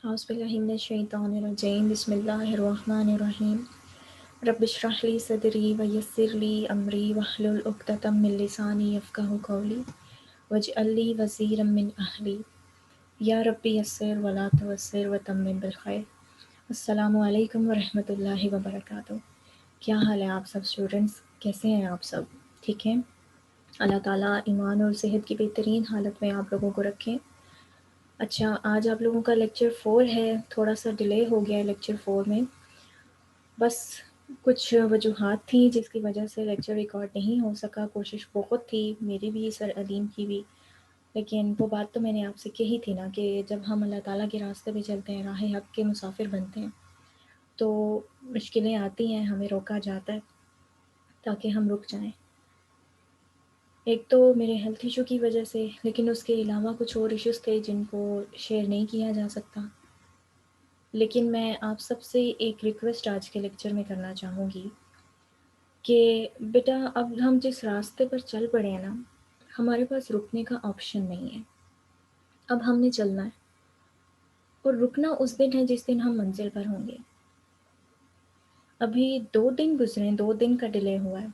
أعوذ بالله من الشيطان الرجيم بسم الله الرحمن الرحيم رب اشرح لي صدري ويسر لي أمري واحلل عقدة من لساني يفقهوا قولي واجعل لي وزيرا من أهلي يا رب يسر ولا تعسر وتمم بالخير۔ السلام علیکم ورحمۃ اللہ وبرکاتہ۔ کیا حال ہے آپ سب اسٹوڈنٹس؟ کیسے ہیں آپ سب؟ ٹھیک ہیں؟ اللہ تعالیٰ ایمان اور صحت کی بہترین حالت میں آپ لوگوں کو رکھیں۔ اچھا، آج آپ لوگوں کا لیکچر 4 ہے، تھوڑا سا ڈیلے ہو گیا ہے لیکچر 4 میں، بس کچھ وجوہات تھیں جس کی وجہ سے لیکچر ریکارڈ نہیں ہو سکا۔ کوشش بہت تھی میری بھی، سر علیم کی بھی، لیکن وہ بات تو میں نے آپ سے کہی تھی نا کہ جب ہم اللہ تعالیٰ کے راستے پہ چلتے ہیں، راہ حق کے مسافر بنتے ہیں، تو مشکلیں آتی ہیں، ہمیں روکا جاتا ہے تاکہ ہم رک جائیں۔ ایک تو میرے ہیلتھ ایشو کی وجہ سے، لیکن اس کے علاوہ کچھ اور ایشوز تھے جن کو شیئر نہیں کیا جا سکتا۔ لیکن میں آپ سب سے ایک ریکویسٹ آج کے لیکچر میں کرنا چاہوں گی کہ بیٹا اب ہم جس راستے پر چل پڑے ہیں نا، ہمارے پاس رکنے کا آپشن نہیں ہے۔ اب ہم نے چلنا ہے، اور رکنا اس دن ہے جس دن ہم منزل پر ہوں گے۔ ابھی 2 دن گزرے، 2 دن کا ڈیلے ہوا ہے،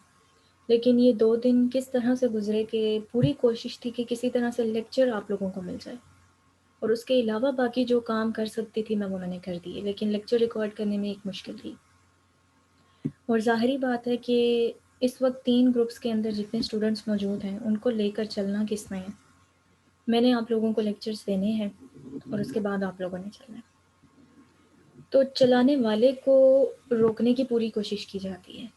لیکن یہ 2 دن کس طرح سے گزرے کہ پوری کوشش تھی کہ کسی طرح سے لیکچر آپ لوگوں کو مل جائے، اور اس کے علاوہ باقی جو کام کر سکتی تھی میں وہ میں نے کر دیے، لیکن لیکچر ریکارڈ کرنے میں ایک مشکل تھی۔ اور ظاہری بات ہے کہ اس وقت 3 گروپس کے اندر جتنے اسٹوڈنٹس موجود ہیں ان کو لے کر چلنا کس میں ہے۔ میں نے آپ لوگوں کو لیکچرز دینے ہیں اور اس کے بعد آپ لوگوں نے چلنا ہے، تو چلانے والے کو روکنے کی پوری کوشش کی جاتی ہے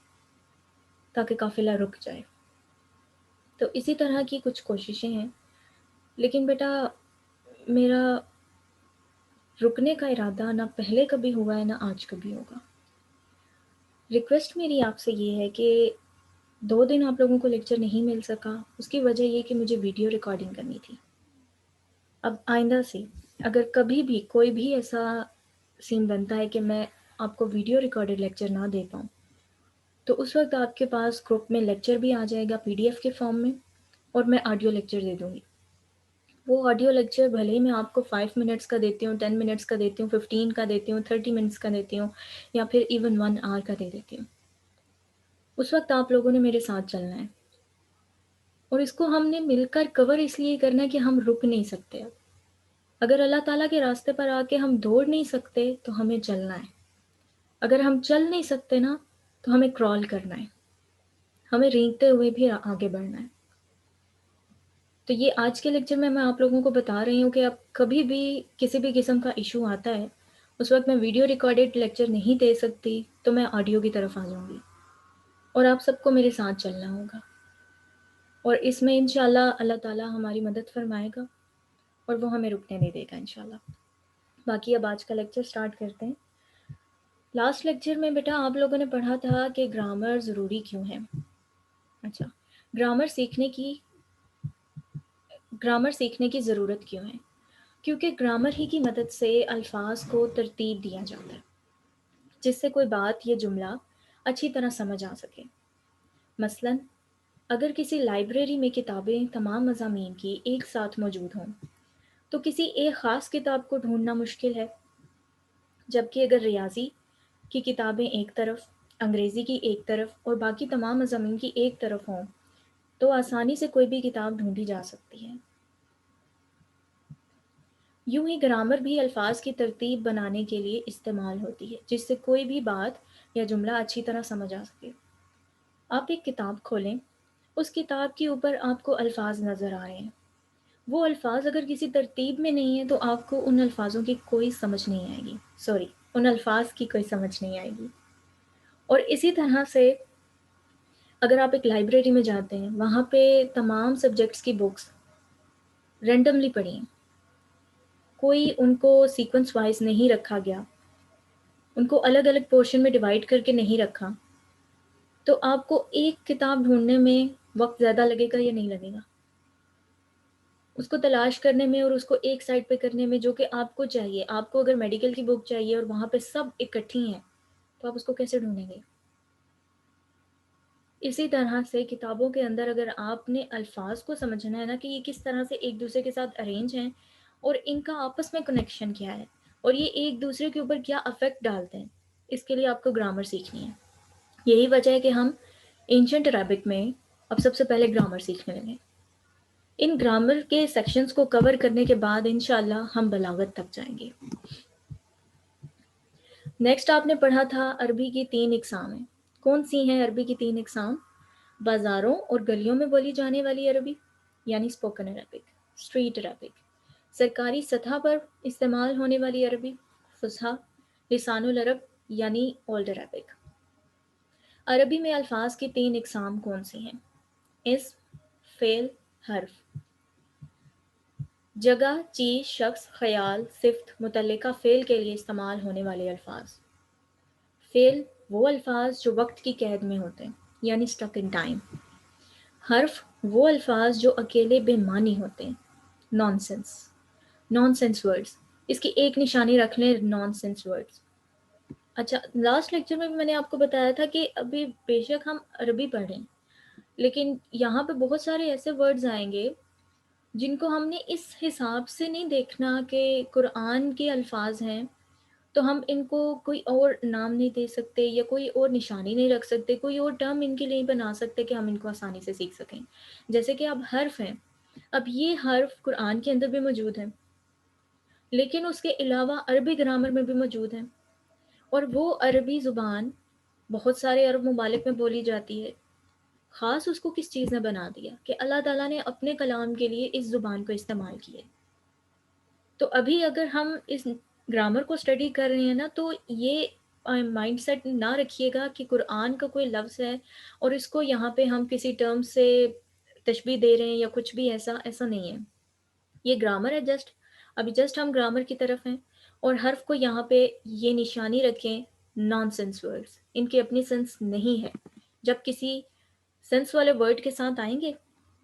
تاکہ قافلہ رک جائے۔ تو اسی طرح کی کچھ کوششیں ہیں، لیکن بیٹا میرا رکنے کا ارادہ نہ پہلے کبھی ہوا ہے نہ آج کبھی ہوگا۔ ریکویسٹ میری آپ سے یہ ہے کہ 2 دن آپ لوگوں کو لیکچر نہیں مل سکا، اس کی وجہ یہ کہ مجھے ویڈیو ریکارڈنگ کرنی تھی۔ اب آئندہ سے اگر کبھی بھی کوئی بھی ایسا سین بنتا ہے کہ میں آپ کو ویڈیو ریکارڈڈ لیکچر نہ دے پاؤں، تو اس وقت آپ کے پاس گروپ میں لیکچر بھی آ جائے گا PDF کے فارم میں، اور میں آڈیو لیکچر دے دوں گی۔ وہ آڈیو لیکچر بھلے ہی میں آپ کو 5 منٹس کا دیتی ہوں، 10 منٹس کا دیتی ہوں، 15 کا دیتی ہوں، 30 منٹس کا دیتی ہوں، یا پھر ایون 1 آور کا دے دیتی ہوں، اس وقت آپ لوگوں نے میرے ساتھ چلنا ہے، اور اس کو ہم نے مل کر کور اس لیے کرنا ہے کہ ہم رک نہیں سکتے۔ اب اگر اللہ تعالیٰ کے راستے پر آ کے ہم دوڑ نہیں سکتے تو ہمیں چلنا ہے، اگر ہم چل نہیں سکتے نا تو ہمیں کرال کرنا ہے، ہمیں رینگتے ہوئے بھی آگے بڑھنا ہے۔ تو یہ آج کے لیکچر میں آپ لوگوں کو بتا رہی ہوں کہ اب کبھی بھی کسی بھی قسم کا ایشو آتا ہے، اس وقت میں ویڈیو ریکارڈڈ لیکچر نہیں دے سکتی، تو میں آڈیو کی طرف آ جاؤں گی، اور آپ سب کو میرے ساتھ چلنا ہوگا، اور اس میں انشاءاللہ اللہ تعالیٰ ہماری مدد فرمائے گا اور وہ ہمیں رکنے نہیں دے گا انشاءاللہ۔ باقی اب آج کا لیکچر سٹارٹ کرتے ہیں۔ لاسٹ لیکچر میں بیٹا آپ لوگوں نے پڑھا تھا کہ گرامر ضروری کیوں ہے۔ اچھا، گرامر سیکھنے کی ضرورت کیوں ہے؟ کیونکہ گرامر ہی کی مدد سے الفاظ کو ترتیب دیا جاتا ہے، جس سے کوئی بات یا جملہ اچھی طرح سمجھ آ سکے۔ مثلاً اگر کسی لائبریری میں کتابیں تمام مضامین کی ایک ساتھ موجود ہوں تو کسی ایک خاص کتاب کو ڈھونڈنا مشکل ہے، جبکہ اگر ریاضی کی کتابیں ایک طرف، انگریزی کی ایک طرف اور باقی تمام مضامین کی ایک طرف ہوں تو آسانی سے کوئی بھی کتاب ڈھونڈی جا سکتی ہے۔ یوں ہی گرامر بھی الفاظ کی ترتیب بنانے کے لیے استعمال ہوتی ہے، جس سے کوئی بھی بات یا جملہ اچھی طرح سمجھ آ سکے۔ آپ ایک کتاب کھولیں، اس کتاب کے اوپر آپ کو الفاظ نظر آ رہے ہیں، وہ الفاظ اگر کسی ترتیب میں نہیں ہیں تو آپ کو ان الفاظوں کی کوئی سمجھ نہیں آئے گی، ان الفاظ کی کوئی سمجھ نہیں آئے گی۔ اور اسی طرح سے اگر آپ ایک لائبریری میں جاتے ہیں، وہاں پہ تمام سبجیکٹس کی بکس رینڈملی پڑھی ہیں، کوئی ان کو سیکوینس وائز نہیں رکھا گیا، ان کو الگ الگ پورشن میں ڈیوائڈ کر کے نہیں رکھا، تو آپ کو ایک کتاب ڈھونڈنے میں وقت زیادہ لگے گا یا نہیں لگے گا؟ اس کو تلاش کرنے میں اور اس کو ایک سائڈ پہ کرنے میں جو کہ آپ کو چاہیے۔ آپ کو اگر میڈیکل کی بک چاہیے اور وہاں پہ سب اکٹھی ہیں تو آپ اس کو کیسے ڈھونڈیں گے؟ اسی طرح سے کتابوں کے اندر اگر آپ نے الفاظ کو سمجھنا ہے نا کہ یہ کس طرح سے ایک دوسرے کے ساتھ ارینج ہیں اور ان کا آپس میں کنیکشن کیا ہے، اور یہ ایک دوسرے کے اوپر کیا افیکٹ ڈالتے ہیں، اس کے لیے آپ کو گرامر سیکھنی ہے۔ یہی وجہ ہے کہ ہم اینشنٹ عربک میں اب سب سے پہلے گرامر سیکھنے لگے۔ ان گرامر کے سیکشنز کو کور کرنے کے بعد انشاءاللہ ہم بلاغت تک جائیں گے۔ نیکسٹ آپ نے پڑھا تھا عربی کی 3 اقسام ہیں۔ کون سی ہیں عربی کی 3 اقسام؟ بازاروں اور گلیوں میں بولی جانے والی عربی یعنی اسپوکن عربک، اسٹریٹ عربک، سرکاری سطح پر استعمال ہونے والی عربی، فصحیٰ، لسان العرب یعنی اولڈ عربک۔ عربی میں الفاظ کی 3 اقسام کون سی ہیں؟ اسم، فعل، حرف۔ جگہ، چیز، شخص، خیال، صفت، متعلقہ فعل کے لیے استعمال ہونے والے الفاظ۔ فعل وہ الفاظ جو وقت کی قید میں ہوتے ہیں یعنی اسٹک ان ٹائم۔ حرف وہ الفاظ جو اکیلے بے معنی ہوتے ہیں، nonsense, nonsense words. اس کی ایک نشانی رکھ لیں، نان سینس ورڈز۔ اچھا، لاسٹ لیکچر میں بھی میں نے آپ کو بتایا تھا کہ ابھی بے شک ہم عربی پڑھ رہے ہیں، لیکن یہاں پہ بہت سارے ایسے ورڈز آئیں گے جن کو ہم نے اس حساب سے نہیں دیکھنا کہ قرآن کے الفاظ ہیں تو ہم ان کو کوئی اور نام نہیں دے سکتے یا کوئی اور نشانی نہیں رکھ سکتے، کوئی اور ٹرم ان کے لیے بنا سکتے کہ ہم ان کو آسانی سے سیکھ سکیں۔ جیسے کہ اب حرف ہیں، اب یہ حرف قرآن کے اندر بھی موجود ہیں لیکن اس کے علاوہ عربی گرامر میں بھی موجود ہیں، اور وہ عربی زبان بہت سارے عرب ممالک میں بولی جاتی ہے۔ خاص اس کو کس چیز نے بنا دیا کہ اللہ تعالیٰ نے اپنے کلام کے لیے اس زبان کو استعمال کیا۔ تو ابھی اگر ہم اس گرامر کو اسٹڈی کر رہے ہیں نا تو یہ مائنڈ سیٹ نہ رکھیے گا کہ قرآن کا کوئی لفظ ہے اور اس کو یہاں پہ ہم کسی ٹرم سے تشبیہ دے رہے ہیں یا کچھ بھی ایسا نہیں ہے۔ یہ گرامر ہے، جسٹ ہم گرامر کی طرف ہیں، اور حرف کو یہاں پہ یہ نشانی رکھیں، نان سینس ورڈز، ان کی اپنی سینس نہیں ہے۔ جب کسی سینس والے ورڈ کے ساتھ آئیں گے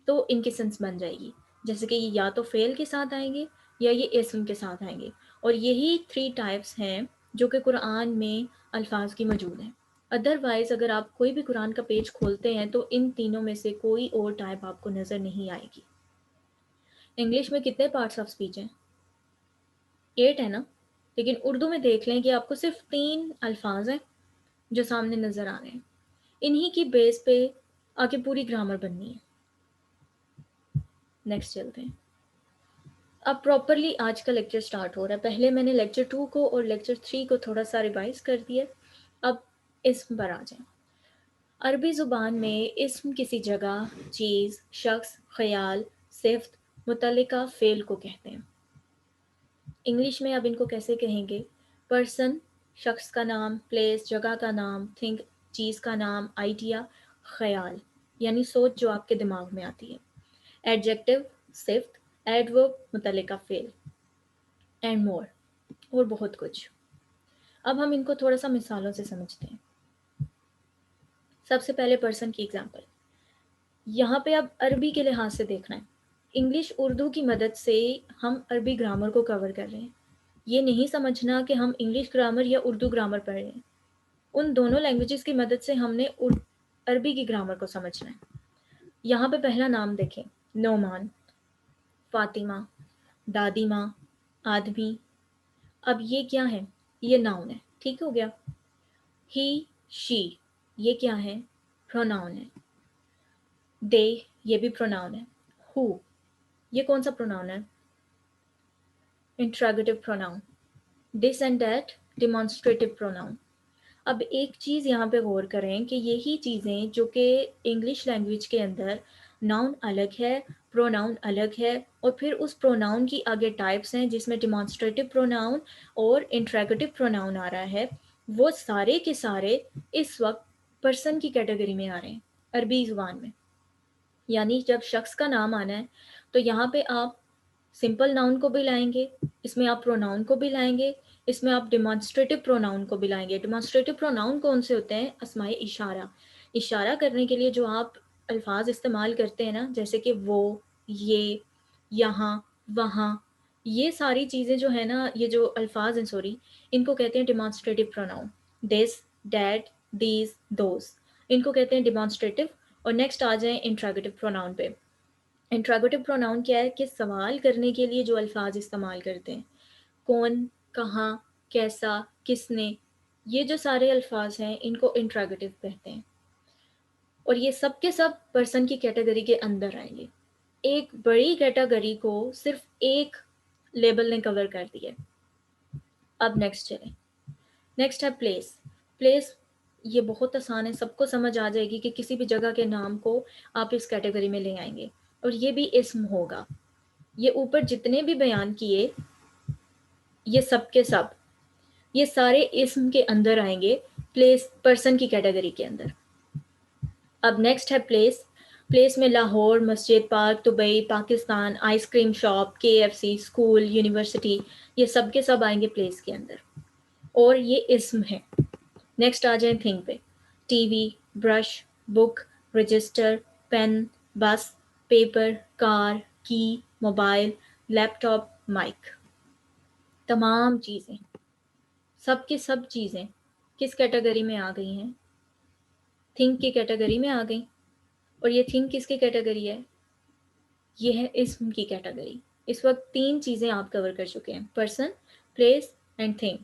تو ان کی سینس بن جائے گی، جیسے کہ یہ یا تو فعل کے ساتھ آئیں گے یا یہ اسم کے ساتھ آئیں گے، اور یہی 3 ٹائپس ہیں جو کہ قرآن میں الفاظ کی موجود ہیں۔ ادروائز اگر آپ کوئی بھی قرآن کا پیج کھولتے ہیں تو ان تینوں میں سے کوئی اور ٹائپ آپ کو نظر نہیں آئے گی۔ انگلش میں کتنے پارٹس آف اسپیچ ہیں؟ 8 ہے نا، لیکن اردو میں دیکھ لیں کہ آپ کو صرف 3 الفاظ ہیں جو سامنے نظر آ رہے ہیں، انہی کی بیس پہ آگے پوری گرامر بننی ہے۔ نیکسٹ چلتے ہیں۔ اب پراپرلی آج کا لیکچر سٹارٹ ہو رہا ہے۔ پہلے میں نے لیکچر 2 کو اور لیکچر 3 کو تھوڑا سا ریوائز کر دیا، اب اسم پر آ جائیں۔ عربی زبان میں اسم کسی جگہ، چیز، شخص، خیال، صفت، متعلقہ فعل کو کہتے ہیں۔ انگلش میں اب ان کو کیسے کہیں گے؟ پرسن، شخص کا نام، پلیس، جگہ کا نام، تھنک، چیز کا نام، آئیڈیا، خیال یعنی سوچ جو آپ کے دماغ میں آتی ہے، ایڈجیکٹو، صفت، ایڈورب، متعلقہ فعل، اینڈ مور، اور بہت کچھ۔ اب ہم ان کو تھوڑا سا مثالوں سے سمجھتے ہیں۔ سب سے پہلے پرسن کی اگزامپل، یہاں پہ اب عربی کے لحاظ سے دیکھنا ہے۔ انگلش اردو کی مدد سے ہم عربی گرامر کو کور کر رہے ہیں، یہ نہیں سمجھنا کہ ہم انگلش گرامر یا اردو گرامر پڑھ رہے ہیں۔ ان دونوں لینگویجز کی مدد سے ہم نے عربی کی گرامر کو سمجھنا ہے۔ یہاں پہ پہلا نام دیکھیں، نعمان، فاطمہ، دادی ماں، آدمی۔ اب یہ کیا ہے؟ یہ ناؤن ہے، ٹھیک ہو گیا۔ ہی، شی، یہ کیا ہے؟ پروناؤن ہے۔ دے، یہ بھی پروناؤن ہے۔ ہو، یہ کون سا پروناؤن ہے؟ Interrogative pronoun. This and that, demonstrative pronoun. اب ایک چیز یہاں پہ غور کریں کہ یہی چیزیں جو کہ انگلش لینگویج کے اندر ناؤن الگ ہے، پروناؤن الگ ہے، اور پھر اس پروناؤن کی آگے ٹائپس ہیں جس میں ڈیمانسٹریٹو پروناؤن اور انٹراگیٹو پروناؤن آ رہا ہے، وہ سارے کے سارے اس وقت پرسن کی کیٹیگری میں آ رہے ہیں عربی زبان میں۔ یعنی جب شخص کا نام آنا ہے تو یہاں پہ آپ سمپل ناؤن کو بھی لائیں گے، اس میں آپ پروناؤن کو بھی لائیں گے، اس میں آپ ڈیمانسٹریٹو پروناؤن کو بھی لائیں گے۔ ڈیمانسٹریٹو پروناؤن کون سے ہوتے ہیں؟ اسماء اشارہ، اشارہ کرنے کے لیے جو آپ الفاظ استعمال کرتے ہیں نا، جیسے کہ وہ، یہ، یہاں، وہاں، یہ ساری چیزیں جو ہے نا، یہ جو الفاظ ہیں سوری، ان کو کہتے ہیں demonstrative pronoun. This, that, these, those, ان کو کہتے ہیں ڈیمانسٹریٹو۔ اور نیکسٹ آ جائیں انٹراگیٹو پروناؤن پہ۔ انٹراگیٹو پروناؤن کیا ہے؟ کہ سوال کرنے کے لیے جو الفاظ استعمال کرتے ہیں، کون، کہاں، کیسا، کس نے، یہ جو سارے الفاظ ہیں ان کو انٹراگیٹو کہتے ہیں، اور یہ سب کے سب پرسن کی کیٹیگری کے اندر آئیں گے. ایک بڑی کیٹیگری کو صرف ایک لیبل نے کور کر دیا. اب نیکسٹ چلیں. نیکسٹ ہے پلیس. پلیس یہ بہت آسان ہے، سب کو سمجھ آ جائے گی کہ کسی بھی جگہ کے نام کو آپ اس کیٹیگری میں لے آئیں گے، اور یہ بھی اسم ہوگا. یہ اوپر جتنے بھی بیان کیے یہ سب کے سب یہ سارے اسم کے اندر آئیں گے، پلیس پرسن کی کیٹیگری کے اندر. اب نیکسٹ ہے پلیس. پلیس میں لاہور، مسجد، park, Dubai, Pakistan, ice cream shop, KFC، school, university, یہ سب کے سب آئیں گے پلیس کے اندر، اور یہ اسم ہے. نیکسٹ آ جائیں تھنگ پہ. ٹی وی، برش، بک، رجسٹر، پین، بس، پیپر، کار، کی، موبائل، لیپ ٹاپ، مائک. تمام چیزیں، سب کی سب چیزیں کس کیٹیگری میں آ گئی ہیں؟ تھنک کی کیٹیگری میں آ گئی. اور یہ تھنک کس کی کیٹیگری ہے؟ یہ ہے اسم کی کیٹیگری. اس وقت 3 چیزیں آپ کور کر چکے ہیں: پرسن، پلیس اینڈ تھنگ.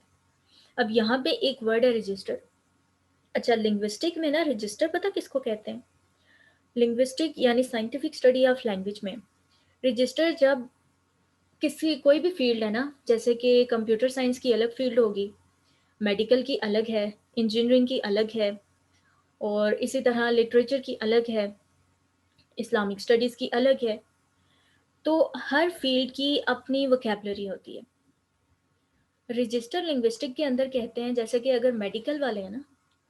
اب یہاں پہ ایک ورڈ ہے رجسٹر. اچھا، لنگوسٹک میں نا رجسٹر پتہ کس کو کہتے ہیں؟ لنگوسٹک یعنی سائنٹیفک اسٹڈی آف لینگویج میں رجسٹر جب کوئی بھی فیلڈ ہے نا، جیسے کہ کمپیوٹر سائنس کی الگ فیلڈ ہوگی، میڈیکل کی الگ ہے، انجینئرنگ کی الگ ہے، اور اسی طرح لٹریچر کی الگ ہے، اسلامک اسٹڈیز کی الگ ہے، تو ہر فیلڈ کی اپنی وکیبلری ہوتی ہے. رجسٹر لنگوسٹک کے اندر کہتے ہیں، جیسے کہ اگر میڈیکل والے ہیں نا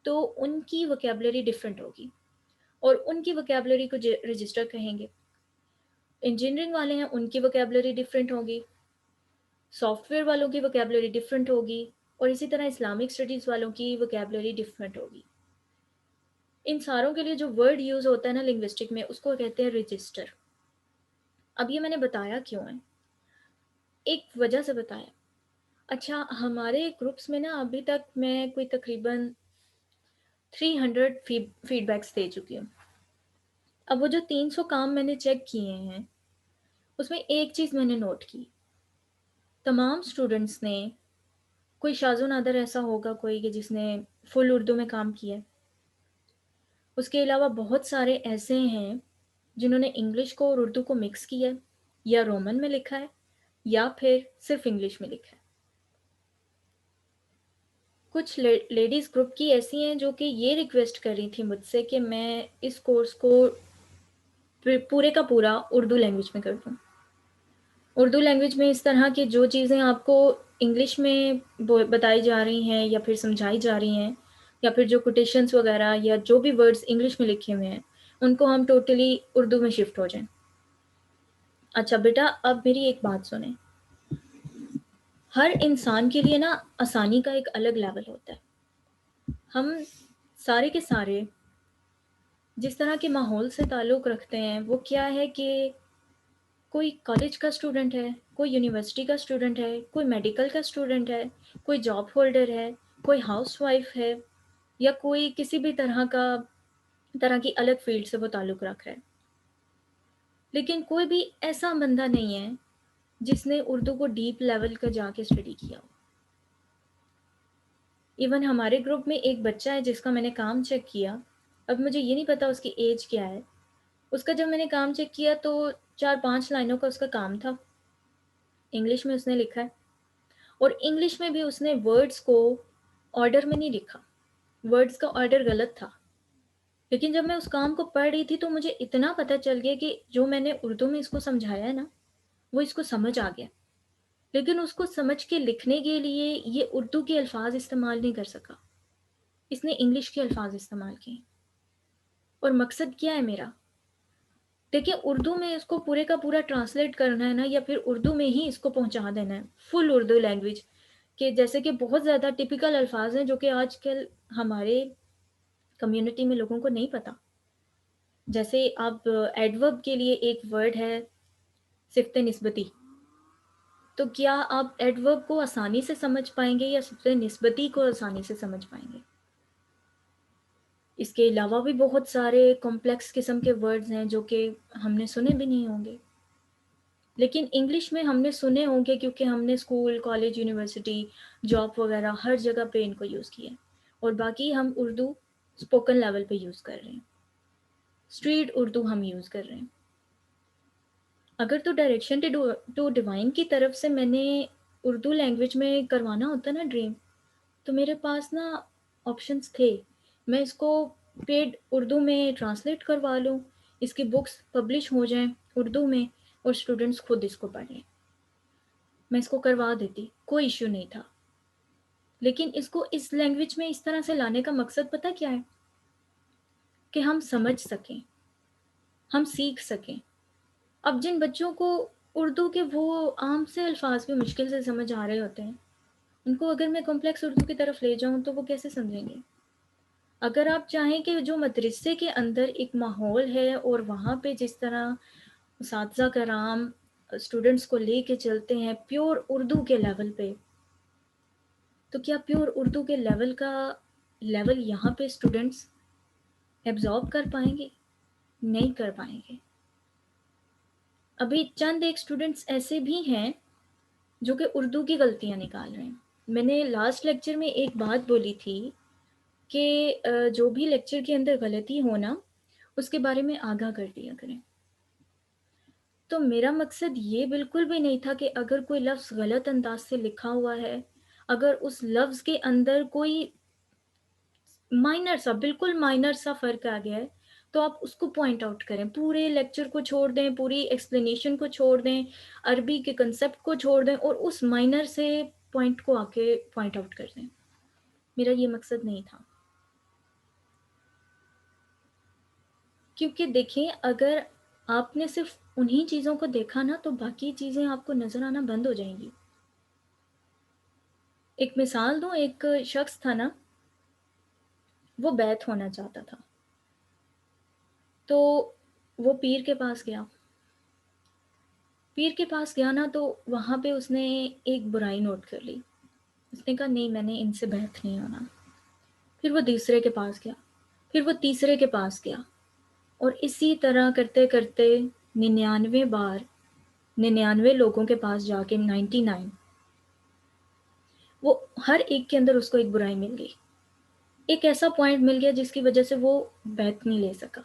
تو ان کی وکیبلری ڈفرینٹ ہوگی اور ان کی وکیبلری کو رجسٹر کہیں گے. انجینئرنگ والے ہیں، ان کی وکیبلری ڈفرینٹ ہوگی، سافٹ ویئر والوں کی وکیبلری ڈفرینٹ ہوگی، اور اسی طرح اسلامک اسٹڈیز والوں کی وکیبلری ڈفرینٹ ہوگی. ان ساروں کے لیے جو ورڈ یوز ہوتا ہے نا لنگوسٹک میں، اس کو کہتے ہیں رجسٹر. اب یہ میں نے بتایا کیوں ہے، ایک وجہ سے بتایا. اچھا، ہمارے گروپس میں نا ابھی تک میں کوئی تقریباً 300 فیڈ بیکس دے چکی ہوں. اب وہ جو 300 کام میں نے چیک کیے ہیں اس میں ایک چیز میں نے نوٹ کی، تمام اسٹوڈنٹس نے، کوئی شاذ و نادر ایسا ہوگا کوئی کہ جس نے فل اردو میں کام کیا ہے، اس کے علاوہ بہت سارے ایسے ہیں جنہوں نے انگلش کو اور اردو کو مکس کیا ہے، یا رومن میں لکھا ہے یا پھر صرف انگلش میں لکھا ہے. کچھ لیڈیز گروپ کی ایسی ہیں جو کہ یہ ریکویسٹ کر رہی تھی مجھ سے کہ میں اس کورس کو پورے کا پورا اردو لینگویج میں کر دوں. اردو لینگویج میں اس طرح کی جو چیزیں آپ کو انگلش میں بتائی جا رہی ہیں یا پھر سمجھائی جا رہی ہیں، یا پھر جو کوٹیشنس وغیرہ یا جو بھی ورڈز انگلش میں لکھے ہوئے ہیں ان کو ہم ٹوٹلی اردو میں شفٹ ہو جائیں. اچھا بیٹا، اب میری ایک بات سنیں. ہر انسان کے لیے نا آسانی کا ایک الگ لیول ہوتا ہے. ہم سارے کے سارے جس طرح کے ماحول سے تعلق رکھتے ہیں وہ کیا ہے کہ کوئی کالج کا اسٹوڈنٹ ہے، کوئی یونیورسٹی کا اسٹوڈنٹ ہے، کوئی میڈیکل کا اسٹوڈنٹ ہے، کوئی جاب ہولڈر ہے، کوئی ہاؤس وائف ہے، یا کوئی کسی بھی طرح کی الگ فیلڈ سے وہ تعلق رکھ رہا ہے. لیکن کوئی بھی ایسا بندہ نہیں ہے جس نے اردو کو ڈیپ لیول کا جا کے اسٹڈی کیا ہو. ایون ہمارے گروپ میں ایک بچہ ہے جس کا میں نے کام چیک کیا، اب مجھے یہ نہیں پتا اس کی ایج کیا ہے. اس کا جب میں نے کام چیک کیا تو 4-5 لائنوں کا اس کا کام تھا، انگلش میں اس نے لکھا ہے، اور انگلش میں بھی اس نے ورڈز کو آرڈر میں نہیں لکھا، ورڈز کا آرڈر غلط تھا. لیکن جب میں اس کام کو پڑھ رہی تھی تو مجھے اتنا پتہ چل گیا کہ جو میں نے اردو میں اس کو سمجھایا ہے نا وہ اس کو سمجھ آ گیا، لیکن اس کو سمجھ کے لکھنے کے لیے یہ اردو کے الفاظ استعمال نہیں کر سکا، اس نے انگلش کے الفاظ استعمال کیے. اور مقصد کیا ہے میرا؟ دیکھیں، اردو میں اس کو پورے کا پورا ٹرانسلیٹ کرنا ہے نا، یا پھر اردو میں ہی اس کو پہنچا دینا ہے، فل اردو لینگویج کہ جیسے کہ بہت زیادہ ٹپیکل الفاظ ہیں جو کہ آج کل ہمارے کمیونٹی میں لوگوں کو نہیں پتا. جیسے اب ایڈورب کے لیے ایک ورڈ ہے صفت نسبتی، تو کیا آپ ایڈورب کو آسانی سے سمجھ پائیں گے یا صفت نسبتی کو آسانی سے سمجھ پائیں گے؟ اس کے علاوہ بھی بہت سارے کمپلیکس قسم کے ورڈز ہیں جو کہ ہم نے سنے بھی نہیں ہوں گے. لیکن انگلش میں ہم نے سنے ہوں گے کیونکہ ہم نے اسکول کالج یونیورسٹی جاب وغیرہ ہر جگہ پہ ان کو یوز کیا ہے، اور باقی ہم اردو اسپوکن لیول پہ یوز کر رہے ہیں، اسٹریٹ اردو ہم یوز کر رہے ہیں۔ اگر تو ڈائریکشن ٹو ڈیوائن کی طرف سے میں نے اردو لینگویج میں کروانا ہوتا نا ڈریم، تو میرے پاس نا آپشنس تھے، میں اس کو پیڈ اردو میں ٹرانسلیٹ کروا لوں، اس کی بکس پبلش ہو جائیں اردو میں اور اسٹوڈنٹس خود اس کو پڑھ لیں، میں اس کو کروا دیتی، کوئی ایشو نہیں تھا۔ لیکن اس کو اس لینگویج میں اس طرح سے لانے کا مقصد پتہ کیا ہے؟ کہ ہم سمجھ سکیں، ہم سیکھ سکیں۔ اب جن بچوں کو اردو کے وہ عام سے الفاظ بھی مشکل سے سمجھ آ رہے ہوتے ہیں، ان کو اگر میں کمپلیکس اردو کی طرف لے جاؤں تو وہ کیسے سمجھیں گے؟ اگر آپ چاہیں کہ جو مدرسے کے اندر ایک ماحول ہے اور وہاں پہ جس طرح اساتذہ کرام اسٹوڈنٹس کو لے کے چلتے ہیں پیور اردو کے لیول پہ، تو کیا پیور اردو کے لیول یہاں پہ اسٹوڈنٹس ایبزارب کر پائیں گے؟ نہیں کر پائیں گے۔ ابھی چند ایک اسٹوڈنٹس ایسے بھی ہیں جو کہ اردو کی غلطیاں نکال رہے ہیں۔ میں نے لاسٹ لیکچر میں ایک بات بولی تھی کہ جو بھی لیکچر کے اندر غلطی ہونا اس کے بارے میں آگاہ کر دیا کریں۔ تو میرا مقصد یہ بالکل بھی نہیں تھا کہ اگر کوئی لفظ غلط انداز سے لکھا ہوا ہے، اگر اس لفظ کے اندر کوئی مائنر سا بالکل مائنر سا فرق آ گیا ہے تو آپ اس کو پوائنٹ آؤٹ کریں، پورے لیکچر کو چھوڑ دیں، پوری ایکسپلینیشن کو چھوڑ دیں، عربی کے کنسپٹ کو چھوڑ دیں اور اس مائنر سے پوائنٹ کو آ کے پوائنٹ آؤٹ کر دیں۔ میرا یہ مقصد نہیں تھا، کیونکہ دیکھیں اگر آپ نے صرف انہی چیزوں کو دیکھا نا تو باقی چیزیں آپ کو نظر آنا بند ہو جائیں گی۔ ایک مثال دوں، ایک شخص تھا نا، وہ بیعت ہونا چاہتا تھا، تو وہ پیر کے پاس گیا، پیر کے پاس گیا نا تو وہاں پہ اس نے ایک برائی نوٹ کر لی، اس نے کہا نہیں میں نے ان سے بیعت نہیں ہونا۔ پھر وہ دوسرے کے پاس گیا، پھر وہ تیسرے کے پاس گیا، اور اسی طرح کرتے کرتے 99 بار 99 لوگوں کے پاس جا کے 99 وہ ہر ایک کے اندر اس کو ایک برائی مل گئی، ایک ایسا پوائنٹ مل گیا جس کی وجہ سے وہ بیعت نہیں لے سکا۔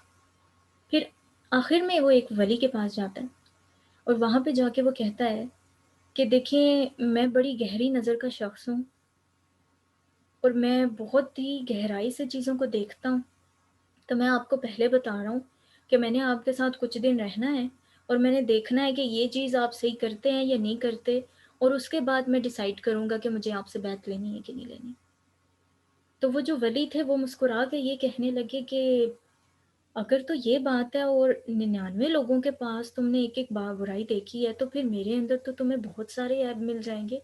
پھر آخر میں وہ ایک ولی کے پاس جاتا ہے اور وہاں پہ جا کے وہ کہتا ہے کہ دیکھیں میں بڑی گہری نظر کا شخص ہوں اور میں بہت ہی گہرائی سے چیزوں کو دیکھتا ہوں، تو میں آپ کو پہلے بتا رہا ہوں کہ میں نے آپ کے ساتھ کچھ دن رہنا ہے اور میں نے دیکھنا ہے کہ یہ چیز آپ صحیح کرتے ہیں یا نہیں کرتے، اور اس کے بعد میں ڈیسائیڈ کروں گا کہ مجھے آپ سے بیعت لینی ہے کہ نہیں لینی۔ تو وہ جو ولی تھے وہ مسکرا کے یہ کہنے لگے کہ اگر تو یہ بات ہے اور 99 لوگوں کے پاس تم نے ایک ایک بار برائی دیکھی ہے تو پھر میرے اندر تو تمہیں بہت سارے عیب مل جائیں گے،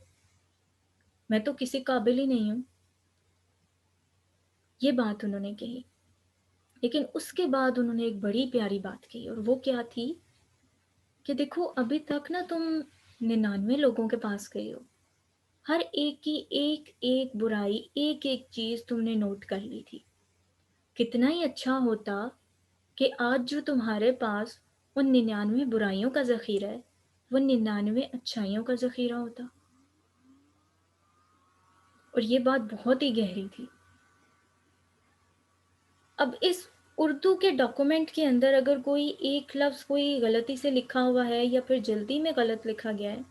میں تو کسی قابل ہی نہیں ہوں۔ یہ بات انہوں نے کہی، لیکن اس کے بعد انہوں نے ایک بڑی پیاری بات کہی، اور وہ کیا تھی کہ دیکھو ابھی تک نا تم 99 لوگوں کے پاس گئے ہو، ہر ایک کی ایک ایک برائی ایک ایک چیز تم نے نوٹ کر لی تھی، کتنا ہی اچھا ہوتا کہ آج جو تمہارے پاس ان 99 برائیوں کا ذخیرہ ہے وہ 99 اچھائیوں کا ذخیرہ ہوتا۔ اور یہ بات بہت ہی گہری تھی۔ اب اس اردو کے ڈاکومنٹ کے اندر اگر کوئی ایک لفظ کوئی غلطی سے لکھا ہوا ہے یا پھر جلدی میں غلط لکھا گیا ہے،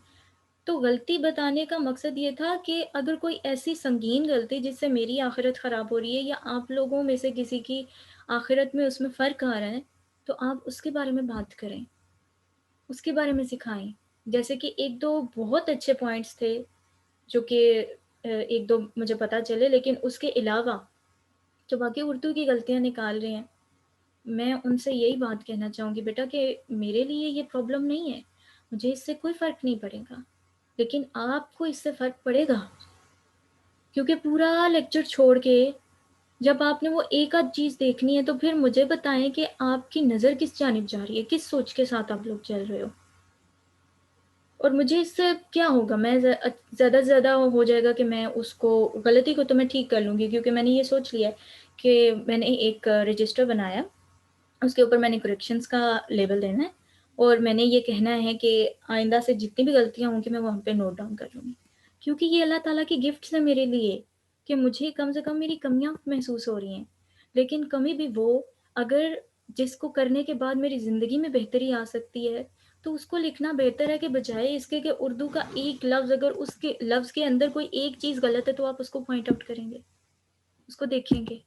تو غلطی بتانے کا مقصد یہ تھا کہ اگر کوئی ایسی سنگین غلطی جس سے میری آخرت خراب ہو رہی ہے یا آپ لوگوں میں سے کسی کی آخرت میں اس میں فرق آ رہا ہے، تو آپ اس کے بارے میں بات کریں، اس کے بارے میں سکھائیں۔ جیسے کہ ایک دو بہت اچھے پوائنٹس تھے جو کہ ایک دو مجھے پتہ چلے، لیکن اس کے علاوہ جو باقی اردو کی غلطیاں نکال رہے ہیں، میں ان سے یہی بات کہنا چاہوں گی بیٹا کہ میرے لیے یہ پرابلم نہیں ہے، مجھے اس سے کوئی فرق نہیں پڑے گا، لیکن آپ کو اس سے فرق پڑے گا، کیونکہ پورا لیکچر چھوڑ کے جب آپ نے وہ ایک آدھ چیز دیکھنی ہے تو پھر مجھے بتائیں کہ آپ کی نظر کس جانب جا رہی ہے، کس سوچ کے ساتھ آپ لوگ چل رہے ہو، اور مجھے اس سے کیا ہوگا، میں زیادہ سے زیادہ ہو جائے گا کہ میں اس کو غلطی کو تو میں ٹھیک کر لوں گی، کیونکہ میں نے یہ سوچ لیا کہ میں نے ایک رجسٹر بنایا، اس کے اوپر میں نے کریکشنز کا لیبل دینا ہے اور میں نے یہ کہنا ہے کہ آئندہ سے جتنی بھی غلطیاں ہوں گی میں وہاں پہ نوٹ ڈاؤن کر لوں گی، کیونکہ یہ اللہ تعالیٰ کی گفٹس ہیں میرے لیے کہ مجھے کم سے کم میری کمیاں محسوس ہو رہی ہیں، لیکن کمی بھی وہ اگر جس کو کرنے کے بعد میری زندگی میں بہتری آ سکتی ہے تو اس کو لکھنا بہتر ہے کہ بجائے اس کے کہ اردو کا ایک لفظ اگر اس کے لفظ کے اندر کوئی ایک چیز غلط ہے تو آپ اس کو پوائنٹ آؤٹ کریں گے، اس کو دیکھیں گے،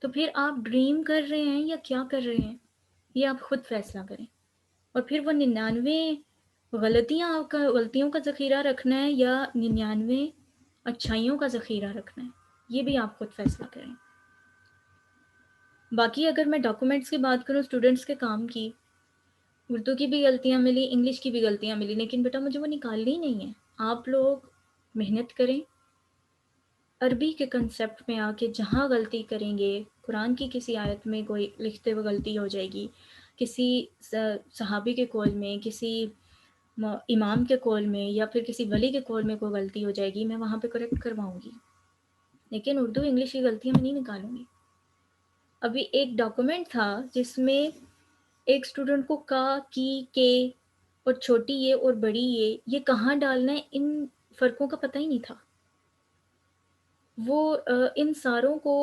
تو پھر آپ ڈریم کر رہے ہیں یا کیا کر رہے ہیں یہ آپ خود فیصلہ کریں، اور پھر وہ 99 غلطیوں کا ذخیرہ رکھنا ہے یا 99 اچھائیوں کا ذخیرہ رکھنا ہے یہ بھی آپ خود فیصلہ کریں۔ باقی اگر میں ڈاکومنٹس کی بات کروں اسٹوڈنٹس کے کام کی، اردو کی بھی غلطیاں ملی، انگلش کی بھی غلطیاں ملی، لیکن بیٹا مجھے وہ نکالنی ہی نہیں ہے، آپ لوگ محنت کریں، عربی کے کنسیپٹ میں آ کے جہاں غلطی کریں گے، قرآن کی کسی آیت میں کوئی لکھتے ہوئے غلطی ہو جائے گی، کسی صحابی کے قول میں، کسی امام کے قول میں یا پھر کسی ولی کے قول میں کوئی غلطی ہو جائے گی، میں وہاں پہ کریکٹ کرواؤں گی، لیکن اردو انگلش کی غلطیاں میں نہیں نکالوں گی۔ ابھی ایک ڈاکومنٹ تھا جس میں ایک اسٹوڈنٹ کو کا، کی، کے اور چھوٹی یہ اور بڑی یہ کہاں ڈالنا ہے ان فرقوں کا پتہ ہی نہیں تھا، وہ ان ساروں کو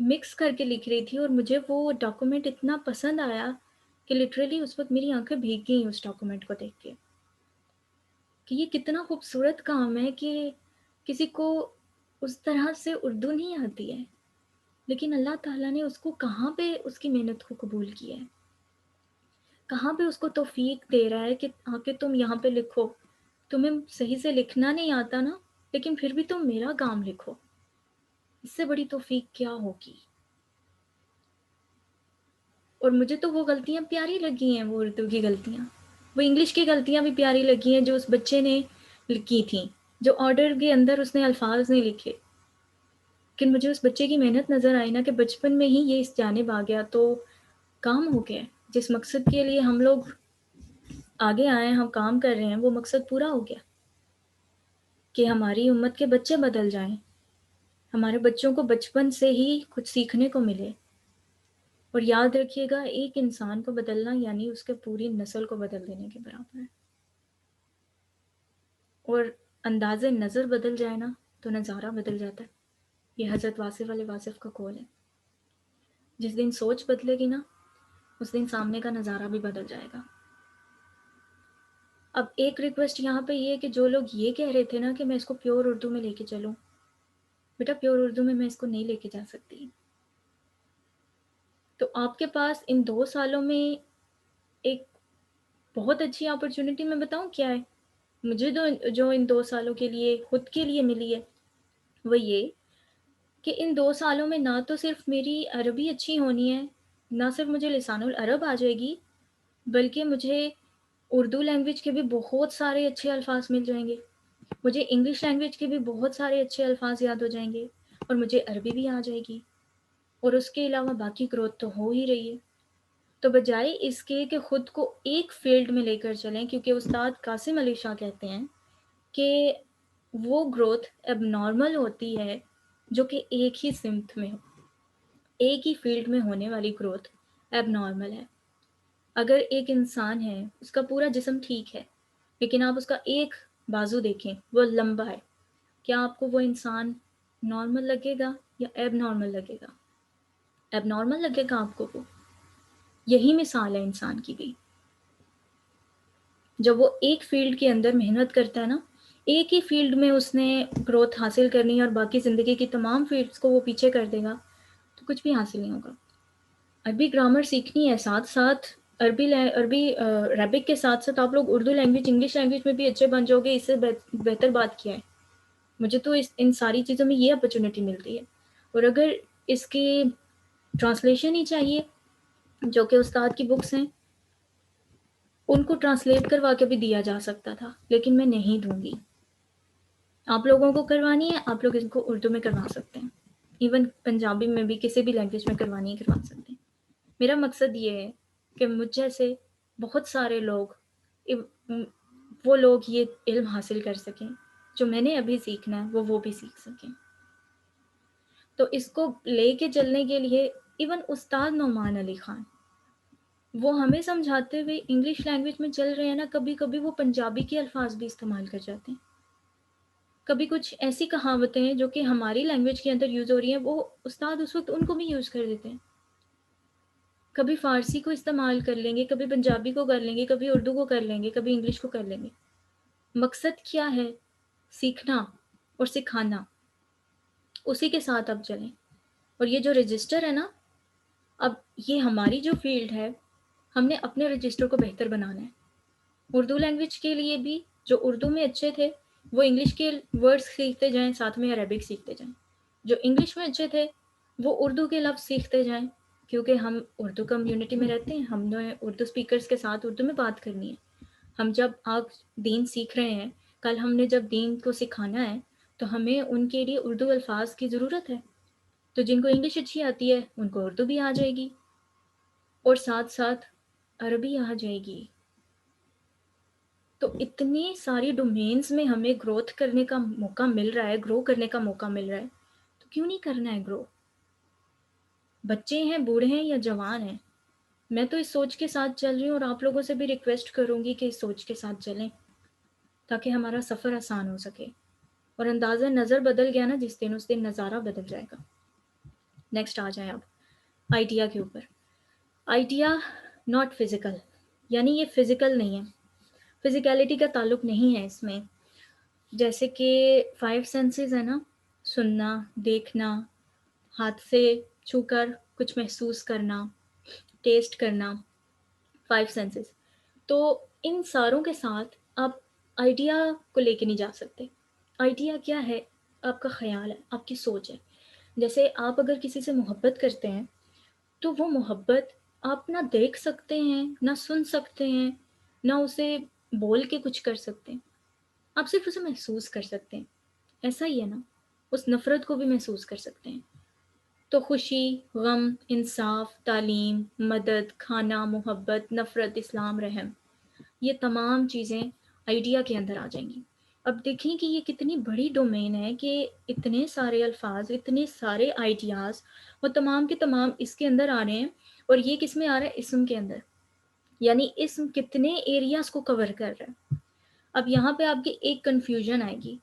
مکس کر کے لکھ رہی تھی، اور مجھے وہ ڈاکومنٹ اتنا پسند آیا کہ لٹرلی اس وقت میری آنکھیں بھیگ گئیں اس ڈاکومنٹ کو دیکھ کے کہ یہ کتنا خوبصورت کام ہے کہ کسی کو اس طرح سے اردو نہیں آتی ہے، لیکن اللہ تعالیٰ نے اس کو کہاں پہ اس کی محنت کو قبول کیا ہے، کہاں پہ اس کو توفیق دے رہا ہے کہ آ کے تم یہاں پہ لکھو، تمہیں صحیح سے لکھنا نہیں آتا نا، لیکن پھر بھی تم میرا کام لکھو، اس سے بڑی توفیق کیا ہوگی۔ اور مجھے تو وہ غلطیاں پیاری لگی ہیں، وہ اردو کی غلطیاں، وہ انگلش کی غلطیاں بھی پیاری لگی ہیں جو اس بچے نے کی تھیں، جو آرڈر کے اندر اس نے الفاظ نہیں لکھے، لیکن مجھے اس بچے کی محنت نظر آئی نا کہ بچپن میں ہی یہ اس جانب آ گیا تو کام ہو گیا، جس مقصد کے لیے ہم لوگ آگے آئے ہم کام کر رہے ہیں وہ مقصد پورا ہو گیا کہ ہماری امت کے بچے بدل جائیں، ہمارے بچوں کو بچپن سے ہی کچھ سیکھنے کو ملے، اور یاد رکھیے گا ایک انسان کو بدلنا یعنی اس کے پوری نسل کو بدل دینے کے برابر ہے، اور انداز نظر بدل جائے نا تو نظارہ بدل جاتا ہے، یہ حضرت واصف علیہ واصف کا قول ہے، جس دن سوچ بدلے گی نا اس دن سامنے کا نظارہ بھی بدل جائے گا۔ اب ایک ریکویسٹ یہاں پہ یہ ہے کہ جو لوگ یہ کہہ رہے تھے نا کہ میں اس کو پیور اردو میں لے کے چلوں، بیٹا پیور اردو میں اس کو نہیں لے کے جا سکتی، تو آپ کے پاس ان 2 سالوں میں ایک بہت اچھی اپرچونٹی میں بتاؤں کیا ہے مجھے جو ان 2 سالوں کے لیے خود کے لیے ملی ہے، وہ یہ کہ ان 2 سالوں میں نہ تو صرف میری عربی اچھی ہونی ہے، نہ صرف مجھے لسان العرب آ جائے گی، بلکہ مجھے اردو لینگویج کے بھی بہت سارے اچھے الفاظ مل جائیں گے، مجھے انگلش لینگویج کے بھی بہت سارے اچھے الفاظ یاد ہو جائیں گے، اور مجھے عربی بھی آ جائے گی، اور اس کے علاوہ باقی گروتھ تو ہو ہی رہی ہے، تو بجائے اس کے کہ خود کو ایک فیلڈ میں لے کر چلیں، کیونکہ استاد قاسم علی شاہ کہتے ہیں کہ وہ گروتھ اب نارمل ہوتی ہے جو کہ ایک ہی سمت میں ہو، ایک ہی فیلڈ میں ہونے والی گروتھ اب نارمل ہے۔ اگر ایک انسان ہے اس کا پورا جسم ٹھیک ہے لیکن آپ اس کا ایک بازو دیکھیں وہ لمبا ہے، کیا آپ کو وہ انسان نارمل لگے گا یا ایب نارمل لگے گا؟ ایب نارمل لگے گا آپ کو وہ، یہی مثال ہے انسان کی بھی، جب وہ ایک فیلڈ کے اندر محنت کرتا ہے نا، ایک ہی فیلڈ میں اس نے گروتھ حاصل کرنی ہے اور باقی زندگی کی تمام فیلڈز کو وہ پیچھے کر دے گا تو کچھ بھی حاصل نہیں ہوگا۔ عربی گرامر سیکھنی ہے، ساتھ ساتھ عربی عربک کے ساتھ ساتھ آپ لوگ اردو لینگویج انگلش لینگویج میں بھی اچھے بن جاؤ گے، اس سے بہتر بات کیا ہے؟ مجھے تو ان ساری چیزوں میں یہ اپرچونٹی ملتی ہے، اور اگر اس کی ٹرانسلیشن ہی چاہیے جو کہ استاد کی بکس ہیں ان کو ٹرانسلیٹ کروا کے بھی دیا جا سکتا تھا، لیکن میں نہیں دوں گی، آپ لوگوں کو کروانی ہے آپ لوگ ان کو اردو میں کروا سکتے ہیں، ایون پنجابی میں بھی کسی بھی لینگویج میں کروانی ہے کروا سکتے ہیں۔ میرا مقصد یہ ہے کہ مجھ جیسے بہت سارے لوگ وہ لوگ یہ علم حاصل کر سکیں جو میں نے ابھی سیکھنا ہے، وہ بھی سیکھ سکیں، تو اس کو لے کے چلنے کے لیے ایون استاد نعمان علی خان وہ ہمیں سمجھاتے ہوئے انگلش لینگویج میں چل رہے ہیں نا، کبھی کبھی وہ پنجابی کے الفاظ بھی استعمال کر جاتے ہیں. کبھی کچھ ایسی کہاوتیں ہیں جو کہ ہماری لینگویج کے اندر یوز ہو رہی ہیں، وہ استاد اس وقت ان کو بھی یوز کر دیتے ہیں. کبھی فارسی کو استعمال کر لیں گے، کبھی پنجابی کو کر لیں گے، کبھی اردو کو کر لیں گے، کبھی انگلش کو کر لیں گے. مقصد کیا ہے؟ سیکھنا اور سکھانا. اسی کے ساتھ اب چلیں. اور یہ جو رجسٹر ہے نا، اب یہ ہماری جو فیلڈ ہے، ہم نے اپنے رجسٹر کو بہتر بنانا ہے. اردو لینگویج کے لیے بھی جو اردو میں اچھے تھے وہ انگلش کے ورڈز سیکھتے جائیں، ساتھ میں عربک سیکھتے جائیں. جو انگلش میں اچھے تھے وہ اردو کے لفظ سیکھتے جائیں، کیونکہ ہم اردو کمیونٹی میں رہتے ہیں، ہم نے اردو اسپیکرز کے ساتھ اردو میں بات کرنی ہے. ہم جب آج دین سیکھ رہے ہیں، کل ہم نے جب دین کو سکھانا ہے تو ہمیں ان کے لیے اردو الفاظ کی ضرورت ہے. تو جن کو انگلش اچھی آتی ہے ان کو اردو بھی آ جائے گی، اور ساتھ ساتھ عربی آ جائے گی. تو اتنی ساری ڈومینز میں ہمیں گروتھ کرنے کا موقع مل رہا ہے، گرو کرنے کا موقع مل رہا ہے، تو کیوں نہیں کرنا ہے گرو؟ بچے ہیں، بوڑھے ہیں یا جوان ہیں، میں تو اس سوچ کے ساتھ چل رہی ہوں، اور آپ لوگوں سے بھی ریکویسٹ کروں گی کہ اس سوچ کے ساتھ چلیں تاکہ ہمارا سفر آسان ہو سکے. اور اندازہ نظر بدل گیا نا جس دن، اس دن نظارہ بدل جائے گا. نیکسٹ آ جائیں اب آئیڈیا کے اوپر. آئیڈیا ناٹ فزیکل، یعنی یہ فزیکل نہیں ہے، فزیکیلٹی کا تعلق نہیں ہے اس میں. جیسے کہ 5 سینسز ہے نا، سننا، دیکھنا، ہاتھ سے چھو کر کچھ محسوس کرنا، ٹیسٹ کرنا، 5 سینسز. تو ان ساروں کے ساتھ آپ آئیڈیا کو لے کے نہیں جا سکتے. آئیڈیا کیا ہے؟ آپ کا خیال ہے، آپ کی سوچ ہے. جیسے آپ اگر کسی سے محبت کرتے ہیں تو وہ محبت آپ نہ دیکھ سکتے ہیں، نہ سن سکتے ہیں، نہ اسے بول کے کچھ کر سکتے ہیں، آپ صرف اسے محسوس کر سکتے ہیں. ایسا ہی ہے نا، اس نفرت کو بھی محسوس کر سکتے ہیں. تو خوشی، غم، انصاف، تعلیم، مدد، کھانا، محبت، نفرت، اسلام، رحم، یہ تمام چیزیں آئیڈیا کے اندر آ جائیں گی. اب دیکھیں کہ یہ کتنی بڑی ڈومین ہے کہ اتنے سارے الفاظ، اتنے سارے آئیڈیاز، وہ تمام کے تمام اس کے اندر آ رہے ہیں. اور یہ کس میں آ رہا ہے؟ اسم کے اندر. یعنی اسم کتنے ایریاز کو کور کر رہا ہے. اب یہاں پہ آپ کی ایک کنفیوژن آئے گی.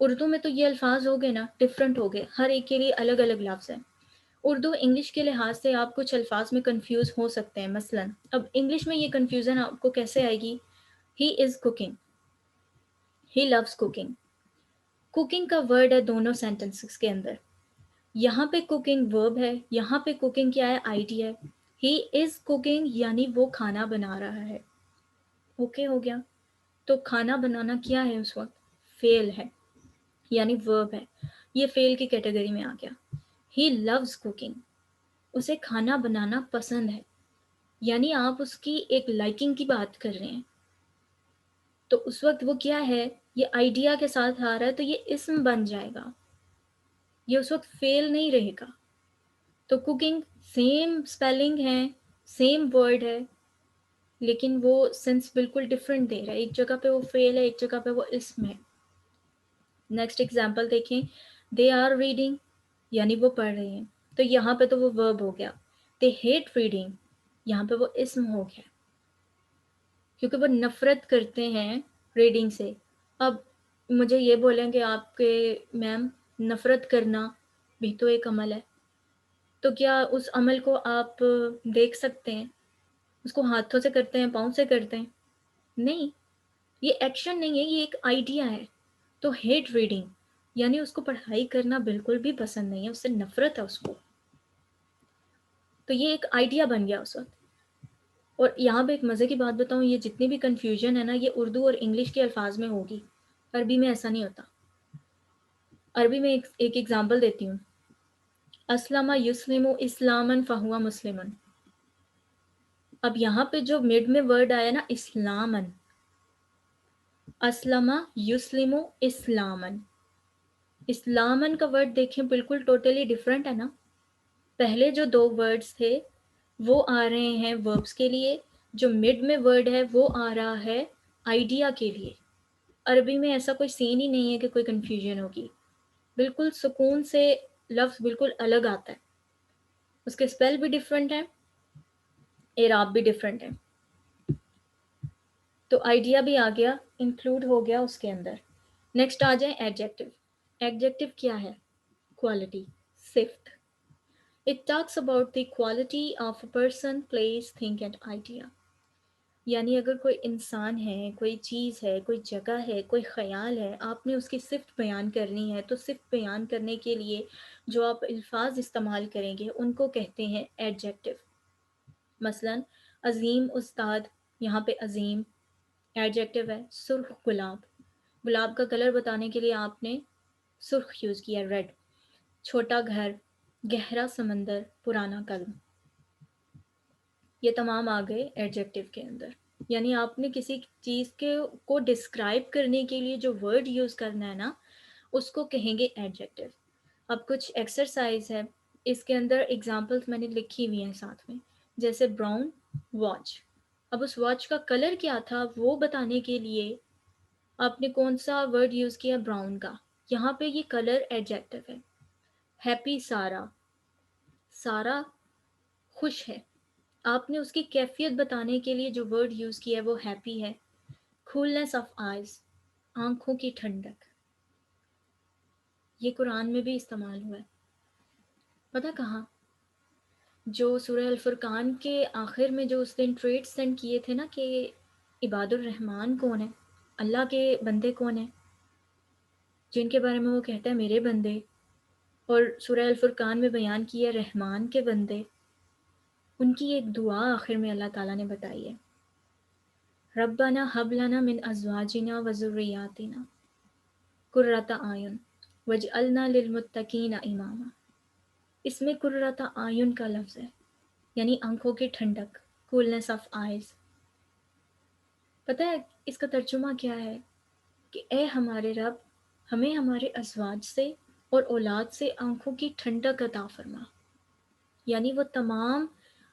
اردو میں تو یہ الفاظ ہو گئے نا، ڈفرینٹ ہو گئے، ہر ایک کے لیے الگ الگ لفظ ہیں. اردو انگلش کے لحاظ سے آپ کچھ الفاظ میں کنفیوز ہو سکتے ہیں. مثلا اب انگلش میں یہ کنفیوژن آپ کو کیسے آئے گی؟ ہی از کوکنگ، ہی لوز کوکنگ. کوکنگ کا ورڈ ہے دونوں سینٹنسز کے اندر. یہاں پہ کوکنگ ورب ہے، یہاں پہ کوکنگ کیا ہے؟ آئیڈیا ہے. ہی از کوکنگ یعنی وہ کھانا بنا رہا ہے. اوکے ہو گیا. تو کھانا بنانا کیا ہے اس وقت؟ فعل ہے، یعنی ورب ہے. یہ فعل کی کیٹیگری میں آ گیا. ہی لوز کوکنگ، اسے کھانا بنانا پسند ہے، یعنی آپ اس کی ایک لائکنگ کی بات کر رہے ہیں. تو اس وقت وہ کیا ہے؟ یہ آئیڈیا کے ساتھ آ رہا ہے، تو یہ اسم بن جائے گا، یہ اس وقت فعل نہیں رہے گا. تو کوکنگ سیم اسپیلنگ ہے، سیم ورڈ ہے، لیکن وہ سینس بالکل ڈفرینٹ دے رہا ہے. ایک جگہ پہ وہ فعل ہے، ایک جگہ پہ وہ اسم ہے. نیکسٹ ایگزامپل دیکھیں. دے آر ریڈنگ، یعنی وہ پڑھ رہے ہیں، تو یہاں پہ تو وہ ورب ہو گیا. دے ہیٹ ریڈنگ، یہاں پہ وہ اسم ہو گیا، کیونکہ وہ نفرت کرتے ہیں ریڈنگ سے. اب مجھے یہ بولیں کہ آپ کے میم نفرت کرنا بھی تو ایک عمل ہے، تو کیا اس عمل کو آپ دیکھ سکتے ہیں؟ اس کو ہاتھوں سے کرتے ہیں، پاؤں سے کرتے ہیں؟ نہیں، یہ ایکشن نہیں ہے، یہ ایک آئیڈیا ہے. تو ہیٹ ریڈنگ یعنی اس کو پڑھائی کرنا بالکل بھی پسند نہیں ہے، اس سے نفرت ہے اس کو. تو یہ ایک آئیڈیا بن گیا اس وقت. اور یہاں پہ ایک مزے کی بات بتاؤں، یہ جتنی بھی کنفیوژن ہے نا، یہ اردو اور انگلش کے الفاظ میں ہوگی، عربی میں ایسا نہیں ہوتا. عربی میں ایک ایگزامپل دیتی ہوں. اسلم یسلم اسلاما فہو مسلم. اب یہاں پہ جو مڈ میں ورڈ آیا نا، اسلامن، اسلم یسلم اسلامن، اسلامن کا ورڈ دیکھیں بالکل ٹوٹلی ڈفرینٹ ہے نا. پہلے جو 2 ورڈز تھے وہ آ رہے ہیں وربس کے لیے، جو مڈ میں ورڈ ہے وہ آ رہا ہے آئیڈیا کے لیے. عربی میں ایسا کوئی سین ہی نہیں ہے کہ کوئی کنفیوژن ہوگی. بالکل سکون سے لفظ بالکل الگ آتا ہے، اس کے اسپیل بھی ڈفرینٹ ہیں، اعراب بھی ڈفرینٹ ہے. تو آئیڈیا بھی آ گیا، انکلوڈ ہو گیا اس کے اندر. نیکسٹ آ جائیں ایڈجیکٹو. ایڈجیکٹو کیا ہے؟ کوالٹی، صفت. It talks about the quality of a person, place, thing and idea. یعنی اگر کوئی انسان ہے، کوئی چیز ہے، کوئی جگہ ہے، کوئی خیال ہے، آپ نے اس کی صفت بیان کرنی ہے، تو صفت بیان کرنے کے لیے جو آپ الفاظ استعمال کریں گے ان کو کہتے ہیں ایڈجیکٹو. مثلا عظیم استاد، یہاں پہ عظیم ایڈجیکٹو ہے. سرخ گلاب، گلاب کا کلر بتانے کے لیے آپ نے سرخ یوز کیا، ریڈ. چھوٹا گھر، گہرا سمندر، پرانا قلم. یہ تمام آ گئے ایڈجیکٹو کے اندر. یعنی آپ نے کسی چیز کے کو ڈسکرائب کرنے کے لیے جو ورڈ یوز کرنا ہے نا، اس کو کہیں گے ایڈجیکٹو. اب کچھ ایکسرسائز ہے، اس کے اندر ایگزامپلس میں نے لکھی ہوئی ہیں ساتھ میں. جیسے براؤن واچ، اب اس واچ کا کلر کیا تھا وہ بتانے کے لیے آپ نے کون سا ورڈ یوز کیا؟ براؤن کا. یہاں پہ یہ کلر ایڈجیکٹو ہے. ہیپی سارا، سارا خوش ہے. آپ نے اس کی کیفیت بتانے کے لیے جو ورڈ یوز کیا ہے وہ ہیپی ہے. کولنس آف آئز، آنکھوں کی ٹھنڈک. یہ قرآن میں بھی استعمال ہوا ہے. پتہ کہاں؟ جو سورہ الفرقان کے آخر میں جو اس دن ٹریٹ سینڈ کیے تھے نا کہ عباد الرحمن کون ہے، اللہ کے بندے کون ہیں، جن کے بارے میں وہ کہتا ہے میرے بندے، اور سورہ الفرقان میں بیان کیا رحمان کے بندے. ان کی ایک دعا آخر میں اللہ تعالیٰ نے بتائی ہے، ربنا ہب لنا من ازواجنا وذریاتنا قرۃ اعین واجعلنا للمتقین اماما. اس میں قرۃ اعین کا لفظ ہے، یعنی آنکھوں کی ٹھنڈک، کولنس آف آئز. پتہ ہے اس کا ترجمہ کیا ہے؟ کہ اے ہمارے رب، ہمیں ہمارے ازواج سے اور اولاد سے آنکھوں کی ٹھنڈک عطا فرما. یعنی وہ تمام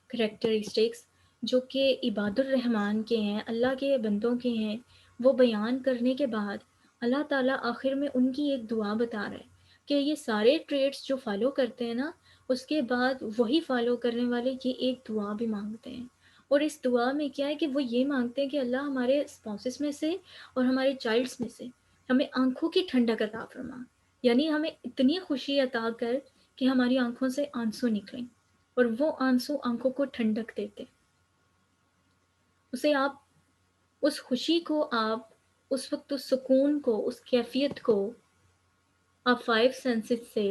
کریکٹرسٹکس جو کہ عباد الرحمن کے ہیں، اللہ کے بندوں کے ہیں، وہ بیان کرنے کے بعد اللہ تعالیٰ آخر میں ان کی ایک دعا بتا رہا ہے کہ یہ سارے ٹریٹس جو فالو کرتے ہیں نا، اس کے بعد وہی فالو کرنے والے یہ ایک دعا بھی مانگتے ہیں. اور اس دعا میں کیا ہے کہ وہ یہ مانگتے ہیں کہ اللہ ہمارے اسپاؤسز میں سے اور ہمارے چائلڈس میں سے ہمیں آنکھوں کی ٹھنڈک عطا فرما. یعنی ہمیں اتنی خوشی عطا کر کہ ہماری آنکھوں سے آنسو نکلیں، اور وہ آنسو آنکھوں کو ٹھنڈک دیتے. اسے آپ، اس خوشی کو آپ، اس وقت اس سکون کو، اس کیفیت کو آپ 5 سینسز سے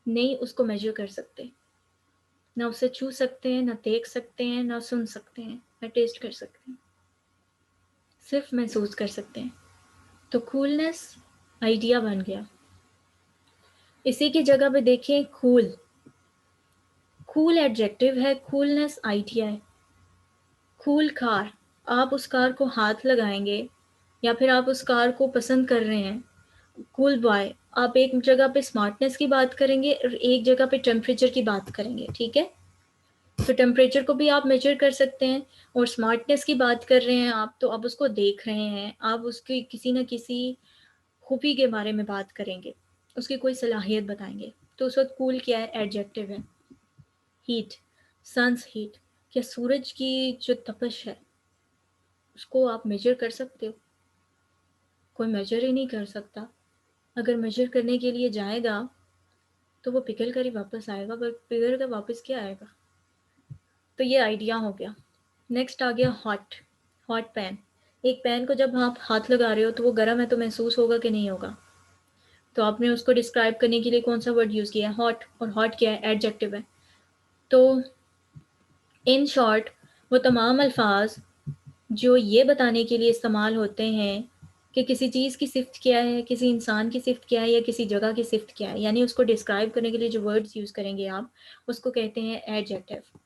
نہیں اس کو میجر کر سکتے. نہ اسے چھو سکتے ہیں، نہ دیکھ سکتے ہیں، نہ سن سکتے ہیں، نہ ٹیسٹ کر سکتے ہیں، صرف محسوس کر سکتے ہیں. تو کولنس آئیڈیا بن گیا. اسی کی جگہ پہ دیکھیں کول، کول ایڈجیکٹو ہے، کولنس آئیڈیا ہے. کول کار، آپ اس کار کو ہاتھ لگائیں گے یا پھر آپ اس کار کو پسند کر رہے ہیں. کول بوائے، آپ ایک جگہ پہ اسمارٹنیس کی بات کریں گے اور ایک جگہ پہ ٹیمپریچر کی بات کریں گے، ٹھیک ہے؟ تو ٹیمپریچر کو بھی آپ میجر کر سکتے ہیں، اور اسمارٹنیس کی بات کر رہے ہیں آپ تو آپ اس کو دیکھ رہے ہیں، آپ اس کی کسی نہ کسی خوبی کے بارے میں بات کریں گے، اس کی کوئی صلاحیت بتائیں گے. تو اس وقت کول کیا ہے؟ ایڈجیکٹو ہے. ہیٹ، سنس ہیٹ، کیا سورج کی جو تپش ہے اس کو آپ میجر کر سکتے ہو؟ کوئی میجر ہی نہیں کر سکتا. اگر میجر کرنے کے لیے جائے گا تو وہ پگھل کر ہی واپس آئے گا، پر پگھل کر واپس کیا آئے گا؟ تو یہ آئیڈیا ہو گیا. نیکسٹ آ گیا ہاٹ. Hot pan. ایک پین کو جب آپ ہاتھ لگا رہے ہو تو وہ گرم ہے تو محسوس ہوگا کہ نہیں ہوگا؟ تو آپ نے اس کو ڈسکرائب کرنے کے لیے کون سا ورڈ یوز کیا ہے؟ ہاٹ. اور ہاٹ کیا ہے؟ ایڈجیکٹو ہے. تو ان شارٹ وہ تمام الفاظ جو یہ بتانے کے لیے استعمال ہوتے ہیں کہ کسی چیز کی صفت کیا ہے، کسی انسان کی صفت کیا ہے، یا کسی جگہ کی صفت کیا ہے، یعنی اس کو ڈسکرائب کرنے کے لیے جو ورڈز یوز کریں گے آپ، اس کو کہتے ہیں ایڈجیکٹو.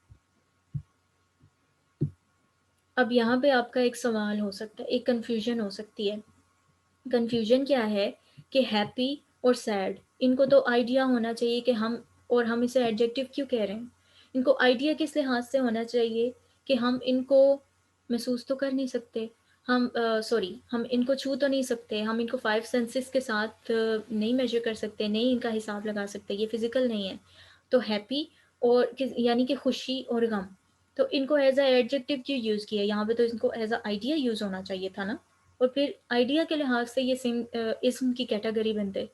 اب یہاں پہ آپ کا ایک سوال ہو سکتا ہے، ایک کنفیوژن ہو سکتی ہے. کنفیوژن کیا ہے کہ ہیپی اور سیڈ، ان کو تو آئیڈیا ہونا چاہیے کہ ہم اسے ایڈجیکٹو کیوں کہہ رہے ہیں. ان کو آئیڈیا کس لحاظ سے ہونا چاہیے کہ ہم ان کو محسوس تو کر نہیں سکتے، ہم ان کو چھو تو نہیں سکتے، ہم ان کو 5 سینسز کے ساتھ نہیں میجر کر سکتے، نہیں ان کا حساب لگا سکتے، یہ فزیکل نہیں ہے. تو ہیپی اور یعنی کہ خوشی اور غم، تو ان کو ایز اے ایڈجیکٹو کیوں یوز کیا؟ یہاں پہ تو ان کو ایز اے آئیڈیا یوز ہونا چاہیے تھا نا، اور پھر آئیڈیا کے لحاظ سے یہ اسم کی کیٹیگری بنتے۔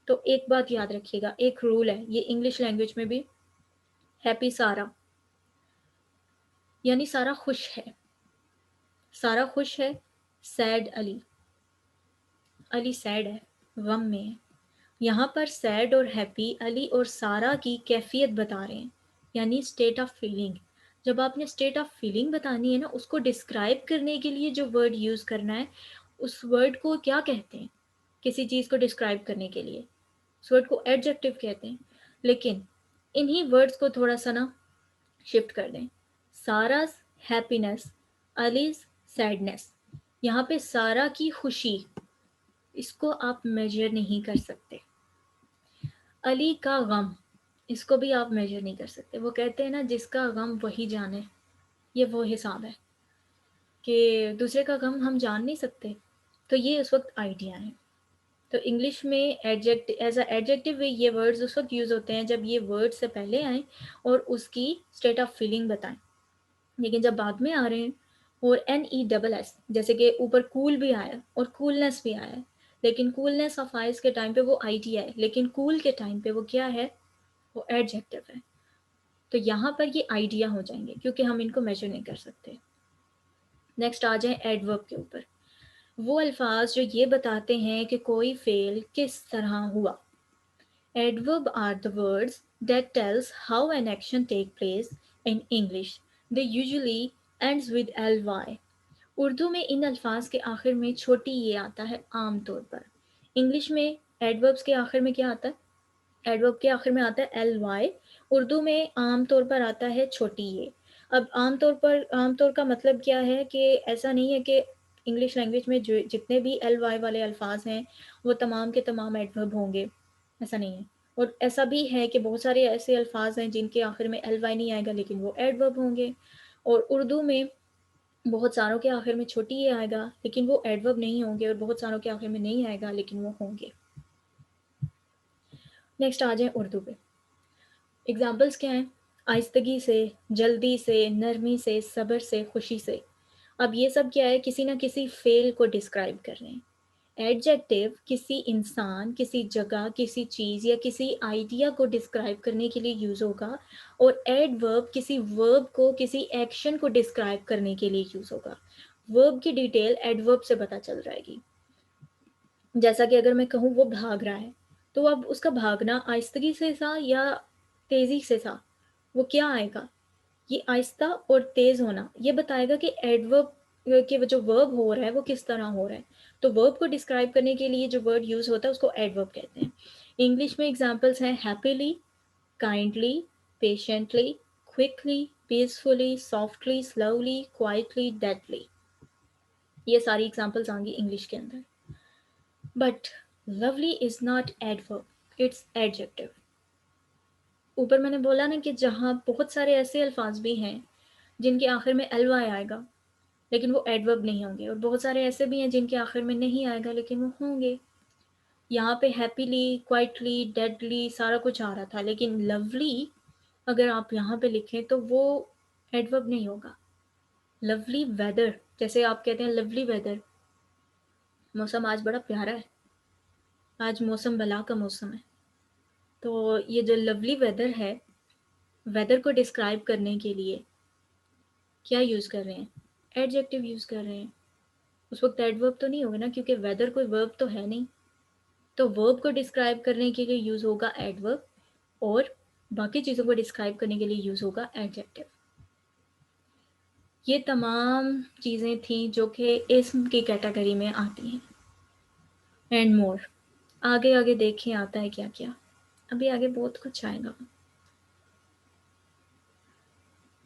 تو ایک بات یاد رکھیے گا، ایک رول ہے یہ انگلش لینگویج میں بھی، ہیپی سارا یعنی سارا خوش ہے، سارا خوش ہے، سیڈ علی، علی سیڈ ہے، غم میں ہے۔ یہاں پر سیڈ اور ہیپی علی اور سارا کی کیفیت بتا رہے ہیں، یعنی اسٹیٹ آف فیلنگ۔ جب آپ نے اسٹیٹ آف فیلنگ بتانی ہے نا، اس کو ڈسکرائب کرنے کے لیے جو ورڈ یوز کرنا ہے، اس ورڈ کو کیا کہتے ہیں؟ کسی چیز کو ڈسکرائب کرنے کے لیے اس ورڈ کو ایڈجیکٹو کہتے ہیں۔ لیکن انہی ورڈز کو تھوڑا سا نا شفٹ کر دیں، ساراز ہیپینس، علیز سیڈنس۔ یہاں پہ سارا کی خوشی، اس کو آپ میجر نہیں کر سکتے، علی کا غم، اس کو بھی آپ میجر نہیں کر سکتے۔ وہ کہتے ہیں نا جس کا غم وہی جانے، یہ وہ حساب ہے کہ دوسرے کا غم ہم جان نہیں سکتے۔ تو یہ اس وقت آئیڈیا ہے۔ تو انگلش میں ایز اے ایڈجیکٹو یہ ورڈز اس وقت یوز ہوتے ہیں جب یہ ورڈ سے پہلے آئیں اور اس کی اسٹیٹ آف فیلنگ بتائیں۔ لیکن جب بعد میں آ رہے ہیں اور NESS، جیسے کہ اوپر کول بھی آیا اور کولنس بھی آیا، لیکن کولنس آف آئس کے ٹائم پہ وہ آئیڈیا ہے، لیکن کول کے ٹائم پہ وہ کیا ہے؟ وہ ایڈجیکٹو ہے۔ تو یہاں پر یہ آئیڈیا ہو جائیں گے کیونکہ ہم ان کو میجر نہیں کر سکتے۔ نیکسٹ آ جائیں ایڈورب کے اوپر، وہ الفاظ جو یہ بتاتے ہیں کہ کوئی فعل کس طرح ہوا۔ Adverb are the words that tells how an action take place in English. They usually ends with ly. Urdu میں ان الفاظ کے آخر میں چھوٹی یہ آتا ہے عام طور پر۔ انگلش میں ایڈوربس کے آخر میں کیا آتا ہے؟ ایڈورب کے آخر میں آتا ہے ly۔ اردو میں عام طور پر آتا ہے چھوٹی یہ۔ اب عام طور کا مطلب کیا ہے کہ ایسا نہیں ہے کہ انگلش لینگویج میں جو جتنے بھی ly والے الفاظ ہیں وہ تمام کے تمام ایڈورب ہوں گے، ایسا نہیں ہے۔ اور ایسا بھی ہے کہ بہت سارے ایسے الفاظ ہیں جن کے آخر میں ly نہیں آئے گا لیکن وہ ایڈورب ہوں گے، اور اردو میں بہت ساروں کے آخر میں چھوٹی یہ آئے گا لیکن وہ ایڈورب نہیں ہوں گے، اور بہت ساروں کے آخر میں نہیں آئے گا لیکن وہ ہوں گے۔ نیکسٹ آ جائیں اردو پہ، ایگزامپلس کیا ہیں؟ آہستگی سے، جلدی سے، نرمی سے، صبر سے، خوشی سے۔ اب یہ سب کیا ہے؟ کسی نہ کسی فعل کو ڈسکرائب کر رہے ہیں۔ ایڈجیکٹو کسی انسان، کسی جگہ، کسی چیز یا کسی آئیڈیا کو ڈسکرائب کرنے کے لیے یوز ہوگا، اور ایڈورب کسی ورب کو، کسی ایکشن کو ڈسکرائب کرنے کے لیے یوز ہوگا۔ ورب کی ڈیٹیل ایڈورب سے پتہ چل جائے گی۔ جیسا کہ اگر میں کہوں وہ بھاگ رہا ہے، تو اب اس کا بھاگنا آہستگی سے تھا یا تیزی سے تھا؟ وہ کیا آئے گا؟ یہ آہستہ اور تیز ہونا یہ بتائے گا کہ ایڈورب کہ جو ورب ہو رہا ہے وہ کس طرح ہو رہا ہے۔ تو ورب کو ڈسکرائب کرنے کے لیے جو ورڈ یوز ہوتا ہے اس کو ایڈورب کہتے ہیں۔ انگلش میں ایگزامپلس ہیں happily, kindly, patiently, quickly, peacefully, softly, slowly, quietly, deadly. یہ ساری ایگزامپلس آئیں گی انگلش کے اندر۔ But lovely is not adverb, it's adjective. اوپر میں نے بولا نا کہ جہاں بہت سارے ایسے الفاظ بھی ہیں جن کے آخر میں ly آئے گا لیکن وہ ایڈورب نہیں ہوں گے، اور بہت سارے ایسے بھی ہیں جن کے آخر میں نہیں آئے گا لیکن وہ ہوں گے۔ یہاں پہ ہیپیلی، کوائٹلی، ڈیڈلی سارا کچھ آ رہا تھا، لیکن لولی اگر آپ یہاں پہ لکھیں تو وہ ایڈورب نہیں ہوگا۔ لولی ویدر، جیسے آپ کہتے ہیں لولی ویدر، موسم آج بڑا پیارا ہے، آج موسم بلا کا موسم ہے۔ تو یہ جو لولی ویدر ہے، ویدر کو ڈسکرائب کرنے کے لیے کیا یوز کر رہے ہیں؟ ایڈجیکٹو یوز کر رہے ہیں۔ اس وقت ایڈورب تو نہیں ہوگا نا کیونکہ ویدر کوئی ورب تو ہے نہیں، تو ورب کو ڈسکرائب کرنے کے لیے یوز ہوگا ایڈورب، اور باقی چیزوں کو ڈسکرائب کرنے کے لیے یوز ہوگا ایڈجیکٹو۔ یہ تمام چیزیں تھیں جو کہ اسم کی کیٹیگری میں آتی ہیں، اینڈ مور۔ آگے آگے دیکھیں آتا ہے کیا کیا، ابھی آگے بہت کچھ آئے گا۔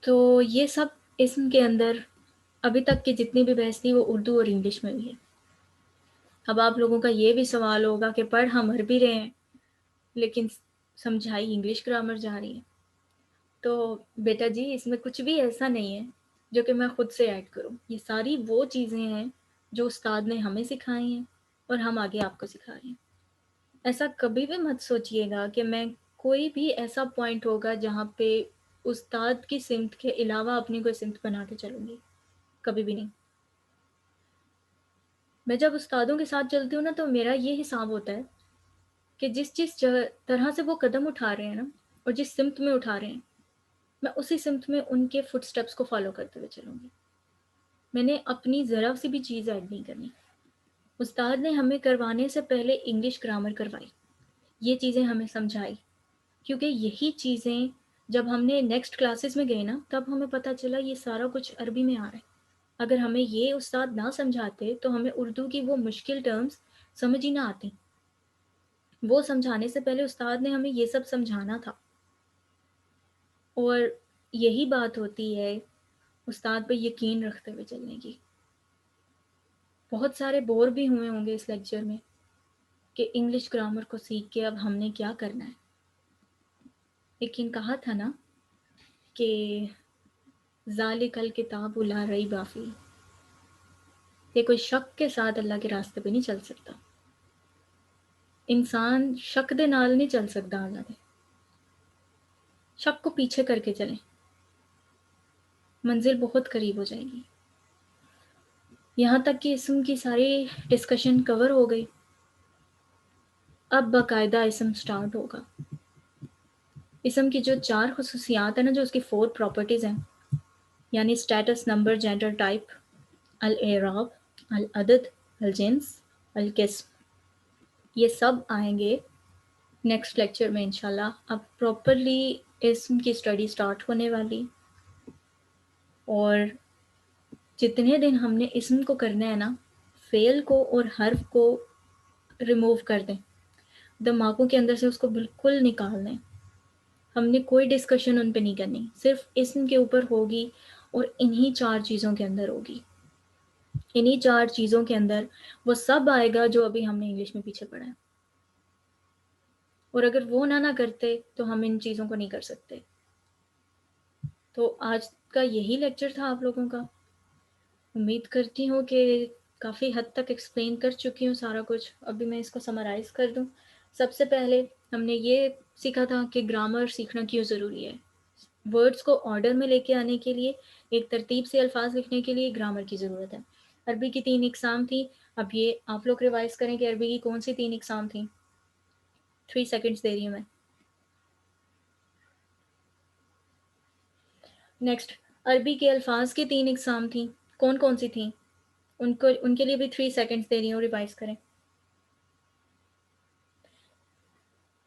تو یہ سب اسم کے اندر ابھی تک کی جتنی بھی بحث تھی وہ اردو اور انگلش میں بھی ہے۔ اب آپ لوگوں کا یہ بھی سوال ہوگا کہ پڑھ ہم عربی رہے ہیں لیکن سمجھائی انگلش گرامر جا رہی ہے، تو بیٹا جی اس میں کچھ بھی ایسا نہیں ہے جو کہ میں خود سے ایڈ کروں، یہ ساری وہ چیزیں ہیں جو استاد نے ہمیں سکھائی ہیں اور ہم آگے آپ کو سکھا رہے ہیں۔ ایسا کبھی بھی مت سوچئے گا کہ میں کوئی بھی ایسا پوائنٹ ہوگا جہاں پہ استاد کی سمت کے علاوہ اپنی کوئی سمت بنا کے چلوں گی، کبھی بھی نہیں۔ میں جب استادوں کے ساتھ چلتی ہوں نا تو میرا یہ حساب ہوتا ہے کہ جس طرح سے وہ قدم اٹھا رہے ہیں نا اور جس سمت میں اٹھا رہے ہیں، میں اسی سمت میں ان کے فٹ سٹیپس کو فالو کرتے ہوئے چلوں گی۔ میں نے اپنی ذرا سی بھی چیز ایڈ نہیں کرنی۔ استاد نے ہمیں کروانے سے پہلے انگلش گرامر کروائی، یہ چیزیں ہمیں سمجھائی، کیونکہ یہی چیزیں جب ہم نے نیکسٹ کلاسز میں گئے نا تب ہمیں پتہ چلا یہ سارا کچھ عربی میں آ رہا ہے۔ اگر ہمیں یہ استاد نہ سمجھاتے تو ہمیں اردو کی وہ مشکل ٹرمز سمجھ ہی نہ آتی۔ وہ سمجھانے سے پہلے استاد نے ہمیں یہ سب سمجھانا تھا، اور یہی بات ہوتی ہے استاد پہ یقین رکھتے ہوئے چلنے کی۔ بہت سارے بور بھی ہوئے ہوں گے اس لیکچر میں کہ انگلش گرامر کو سیکھ کے اب ہم نے کیا کرنا ہے، لیکن کہا تھا نا کہ ذالک الکتاب لا ریب فیہ، کہ کوئی شک کے ساتھ اللہ کے راستے پہ نہیں چل سکتا۔ انسان شک دے نال نہیں چل سکتا، اللہ دے شک کو پیچھے کر کے چلیں، منزل بہت قریب ہو جائے گی۔ یہاں تک کہ اسم کی ساری ڈسکشن کور ہو گئی، اب باقاعدہ اسم سٹارٹ ہوگا۔ اسم کی جو 4 خصوصیات ہیں نا، جو اس کی 4 پراپرٹیز ہیں، یعنی اسٹیٹس، نمبر، جینڈر، ٹائپ، الاعراب، العدد، الجنس، القسم، یہ سب آئیں گے نیکسٹ لیکچر میں انشاءاللہ۔ اب پراپرلی اسم کی اسٹڈی سٹارٹ ہونے والی، اور جتنے دن ہم نے اسم کو کرنا ہے نا، فعل کو اور حرف کو ریموو کر دیں، دماغوں کے اندر سے اس کو بالکل نکال دیں۔ ہم نے کوئی ڈسکشن ان پہ نہیں کرنی، صرف اسم کے اوپر ہوگی، اور انہی 4 چیزوں کے اندر ہوگی۔ انہی 4 چیزوں کے اندر وہ سب آئے گا جو ابھی ہم نے انگلش میں پیچھے پڑھا ہے، اور اگر وہ نہ کرتے تو ہم ان چیزوں کو نہیں کر سکتے۔ تو آج کا یہی لیکچر تھا آپ لوگوں کا۔ امید کرتی ہوں کہ کافی حد تک ایکسپلین کر چکی ہوں سارا کچھ۔ ابھی میں اس کو سمرائز کر دوں۔ سب سے پہلے ہم نے یہ سیکھا تھا کہ گرامر سیکھنا کیوں ضروری ہے۔ ورڈز کو آرڈر میں لے کے آنے کے لیے، ایک ترتیب سے الفاظ لکھنے کے لیے گرامر کی ضرورت ہے۔ عربی کی 3 اقسام تھی، اب یہ آپ لوگ ریوائز کریں کہ عربی کی کون سی 3 اقسام تھیں۔ 3 سیکنڈز دے رہی ہوں میں۔ نیکسٹ، عربی کے الفاظ کی 3 اقسام تھیں، کون کون سی تھیں؟ ان کے لیے بھی 3 سیکنڈز دے رہی ہوں، ریوائز کریں۔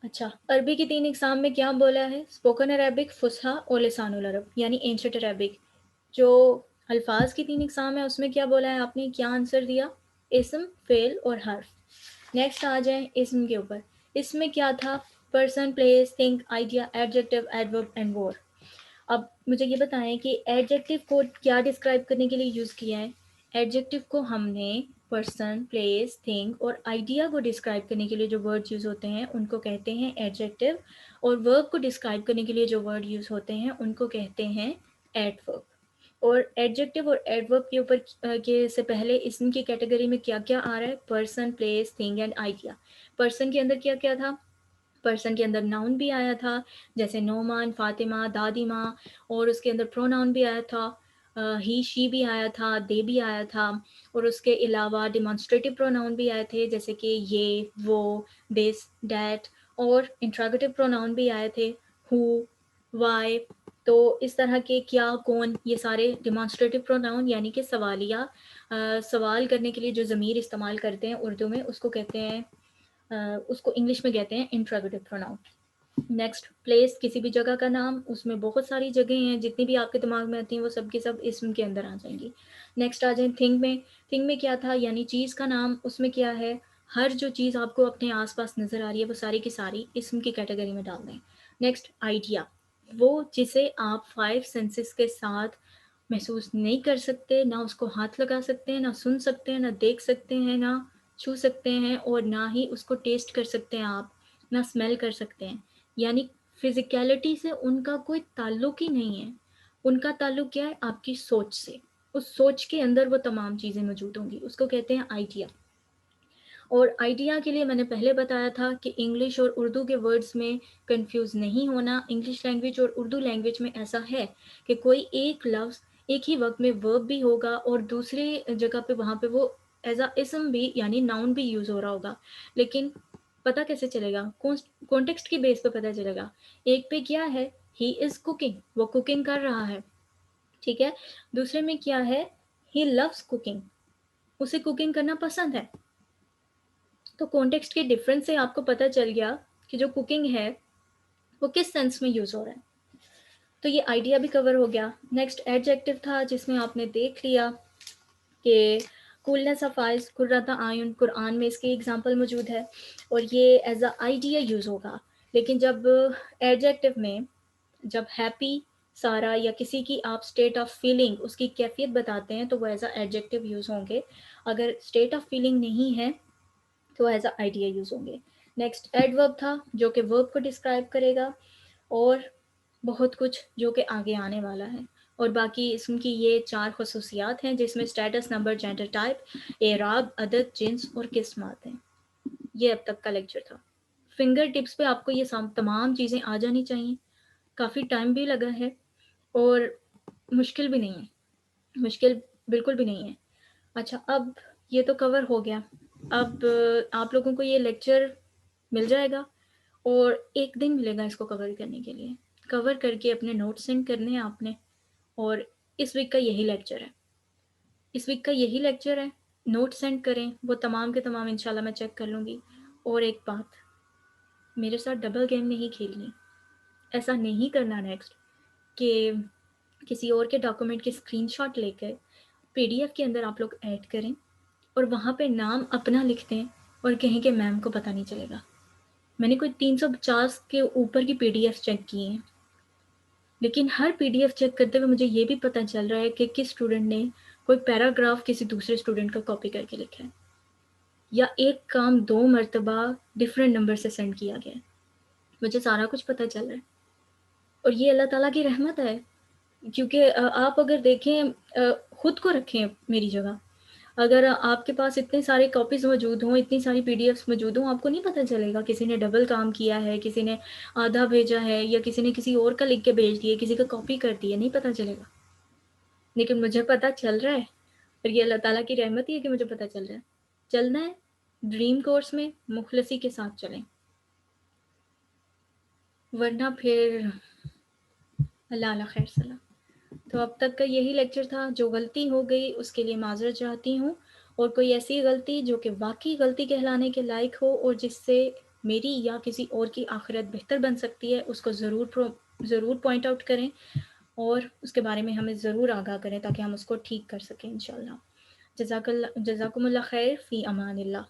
اچھا، عربی کی 3 اقسام میں کیا بولا ہے؟ اسپوکن عربک، فصحیٰ اور لسان العرب، یعنی اینشنٹ عربک۔ جو الفاظ کی 3 اقسام ہے اس میں کیا بولا ہے؟ آپ نے کیا آنسر دیا؟ اسم، فعل اور حرف۔ نیکسٹ آ جائیں اسم کے اوپر۔ اسم میں کیا تھا؟ Person, place, thing, idea, adjective, adverb and were. اب مجھے یہ بتائیں کہ ایڈجیکٹو کو کیا ڈسکرائب کرنے کے لیے یوز کیا ہے؟ ایڈجیکٹو کو ہم نے پرسن، پلیس، تھنگ اور آئیڈیا کو ڈسکرائب کرنے کے لیے جو ورڈ یوز ہوتے ہیں ان کو کہتے ہیں ایڈجیکٹو، اور ورب کو ڈسکرائب کرنے کے لیے جو ورڈ یوز ہوتے ہیں ان کو کہتے ہیں ایڈورب۔ اور ایڈجیکٹو اور ایڈورب کے اوپر کے سے پہلے اسم کی کیٹیگری میں کیا کیا آ رہا ہے؟ Person, place, thing and idea. Person کے اندر کیا کیا تھا؟ پرسن کے اندر ناؤن بھی آیا تھا، جیسے نعمان، فاطمہ، دادی ماں، اور اس کے اندر پروناؤن بھی آیا تھا، ہی، شی بھی آیا تھا، دے بھی آیا تھا، اور اس کے علاوہ ڈیمانسٹریٹو پروناؤن بھی آئے تھے، جیسے کہ یہ، وہ، دس، دیٹ، اور انٹراگیٹو پروناؤن بھی آئے تھے، ہو، وائی۔ تو اس طرح کے کیا، کون، یہ سارے ڈیمانسٹریٹو پروناؤن یعنی کہ سوالیہ، سوال کرنے کے لیے جو ضمیر استعمال کرتے ہیں اردو میں اس کو کہتے ہیں، اس کو انگلش میں کہتے ہیں انٹراگیٹو پروناؤن۔ نیکسٹ، پلیس، کسی بھی جگہ کا نام، اس میں بہت ساری جگہیں ہیں، جتنی بھی آپ کے دماغ میں آتی ہیں وہ سب کی سب اسم کے اندر آ جائیں گی۔ نیکسٹ آ جائیں تھنگ میں۔ تھنگ میں کیا تھا؟ یعنی چیز کا نام، اس میں کیا ہے؟ ہر جو چیز آپ کو اپنے آس پاس نظر آ رہی ہے وہ ساری کی ساری اسم کی کیٹیگری میں ڈال دیں۔ نیکسٹ، آئیڈیا، وہ جسے آپ 5 سینسز کے ساتھ محسوس نہیں کر سکتے، نہ اس کو ہاتھ لگا سکتے ہیں، نہ سن سکتے ہیں، نہ دیکھ سکتے ہیں، نہ چھو سکتے ہیں، اور نہ ہی اس کو ٹیسٹ کر سکتے ہیں آپ، نہ اسمیل کر سکتے ہیں۔ یعنی فزیکیلٹی سے ان کا کوئی تعلق ہی نہیں ہے، ان کا تعلق کیا ہے؟ آپ کی سوچ سے۔ اس سوچ کے اندر وہ تمام چیزیں موجود ہوں گی، اس کو کہتے ہیں آئیڈیا۔ اور آئیڈیا کے لیے میں نے پہلے بتایا تھا کہ انگلش اور اردو کے ورڈز میں کنفیوز نہیں ہونا. انگلش لینگویج اور اردو لینگویج میں ایسا ہے کہ کوئی ایک لفظ ایک ہی وقت میں ورب بھی ہوگا اور دوسری جگہ پہ وہاں پہ وہ ایز اے اسم بھی یعنی ناؤن بھی یوز ہو رہا ہوگا. لیکن پتہ کیسے چلے گا؟ کانٹیکسٹ کی بیس پہ پتہ چلے گا. ایک پہ کیا ہے؟ ہی از کوکنگ، وہ کوکنگ کر رہا ہے، ٹھیک ہے. دوسرے میں کیا ہے؟ ہی لوز کوکنگ، اسے کوکنگ کرنا پسند ہے. تو کانٹیکسٹ کے ڈفرنس سے آپ کو پتہ چل گیا کہ جو کوکنگ ہے وہ کس سینس میں یوز ہو رہا ہے. تو یہ آئیڈیا بھی کور ہو گیا. نیکسٹ ایڈجیکٹو تھا جس میں آپ نے دیکھ لیا کہ کولنس آف آئز قرۃ اعین، قرآن میں اس کی ایگزامپل موجود ہے اور یہ ایز اے آئیڈیا یوز ہوگا. لیکن جب ایڈجیکٹو میں جب ہیپی سارا یا کسی کی آپ اسٹیٹ آف فیلنگ اس کی کیفیت بتاتے ہیں تو وہ ایز اے ایڈجیکٹو یوز ہوں گے. اگر اسٹیٹ آف فیلنگ نہیں ہے تو ایز اے آئیڈیا یوز ہوں گے. نیکسٹ ایڈورب تھا جو کہ ورب کو ڈسکرائب کرے گا اور بہت کچھ جو کہ آگے آنے والا ہے. اور باقی اسم کی یہ 4 خصوصیات ہیں جس میں اسٹیٹس، نمبر، جینڈر ٹائپ، اعراب، عدد، جنس اور قسم آتے ہیں. یہ اب تک کا لیکچر تھا. فنگر ٹپس پہ آپ کو یہ تمام چیزیں آ جانی چاہیے. کافی ٹائم بھی لگا ہے اور مشکل بھی نہیں ہے، مشکل بالکل بھی نہیں ہے. اچھا اب یہ تو کور ہو گیا. اب آپ لوگوں کو یہ لیکچر مل جائے گا اور ایک دن ملے گا اس کو کور کرنے کے لیے. کور کر کے اپنے نوٹ سینڈ کرنے ہیں آپ نے. اور اس ویک کا یہی لیکچر ہے، اس ویک کا یہی لیکچر ہے. نوٹ سینڈ کریں، وہ تمام کے تمام انشاءاللہ میں چیک کر لوں گی. اور ایک بات، میرے ساتھ ڈبل گیم نہیں کھیلنی. ایسا نہیں کرنا نیکسٹ کہ کسی اور کے ڈاکومنٹ کی اسکرین شاٹ لے کر پی ڈی ایف کے اندر آپ لوگ ایڈ کریں اور وہاں پہ نام اپنا لکھ دیں اور کہیں کہ میم کو پتہ نہیں چلے گا. میں نے کوئی 350 کے اوپر کی پی ڈی ایف چیک کی ہیں، لیکن ہر پی ڈی ایف چیک کرتے ہوئے مجھے یہ بھی پتہ چل رہا ہے کہ کس اسٹوڈنٹ نے کوئی پیراگراف کسی دوسرے اسٹوڈنٹ کا کاپی کر کے لکھا ہے یا ایک کام 2 مرتبہ ڈفرینٹ نمبر سے سینڈ کیا گیا ہے. مجھے سارا کچھ پتہ چل رہا ہے اور یہ اللہ تعالیٰ کی رحمت ہے. کیونکہ آپ اگر دیکھیں، خود کو رکھیں میری جگہ. اگر آپ کے پاس اتنے سارے کاپیز موجود ہوں، اتنی ساری پی ڈی ایفس موجود ہوں، آپ کو نہیں پتہ چلے گا کسی نے ڈبل کام کیا ہے، کسی نے آدھا بھیجا ہے یا کسی نے کسی اور کا لکھ کے بھیج دیا، کسی کا کاپی کر دیا. نہیں پتہ چلے گا. لیکن مجھے پتہ چل رہا ہے اور یہ اللہ تعالیٰ کی رحمت ہی ہے کہ مجھے پتہ چل رہا ہے. چلنا ہے ڈریم کورس میں مخلصی کے ساتھ چلیں، ورنہ پھر اللہ اعلیٰ خیر سلام. تو اب تک کا یہی لیکچر تھا. جو غلطی ہو گئی اس کے لیے معذرت چاہتی ہوں، اور کوئی ایسی غلطی جو کہ واقعی غلطی کہلانے کے لائق ہو اور جس سے میری یا کسی اور کی آخرت بہتر بن سکتی ہے اس کو ضرور پوائنٹ آؤٹ کریں اور اس کے بارے میں ہمیں ضرور آگاہ کریں تاکہ ہم اس کو ٹھیک کر سکیں انشاءاللہ. جزاکم اللہ خیر، فی امان اللہ.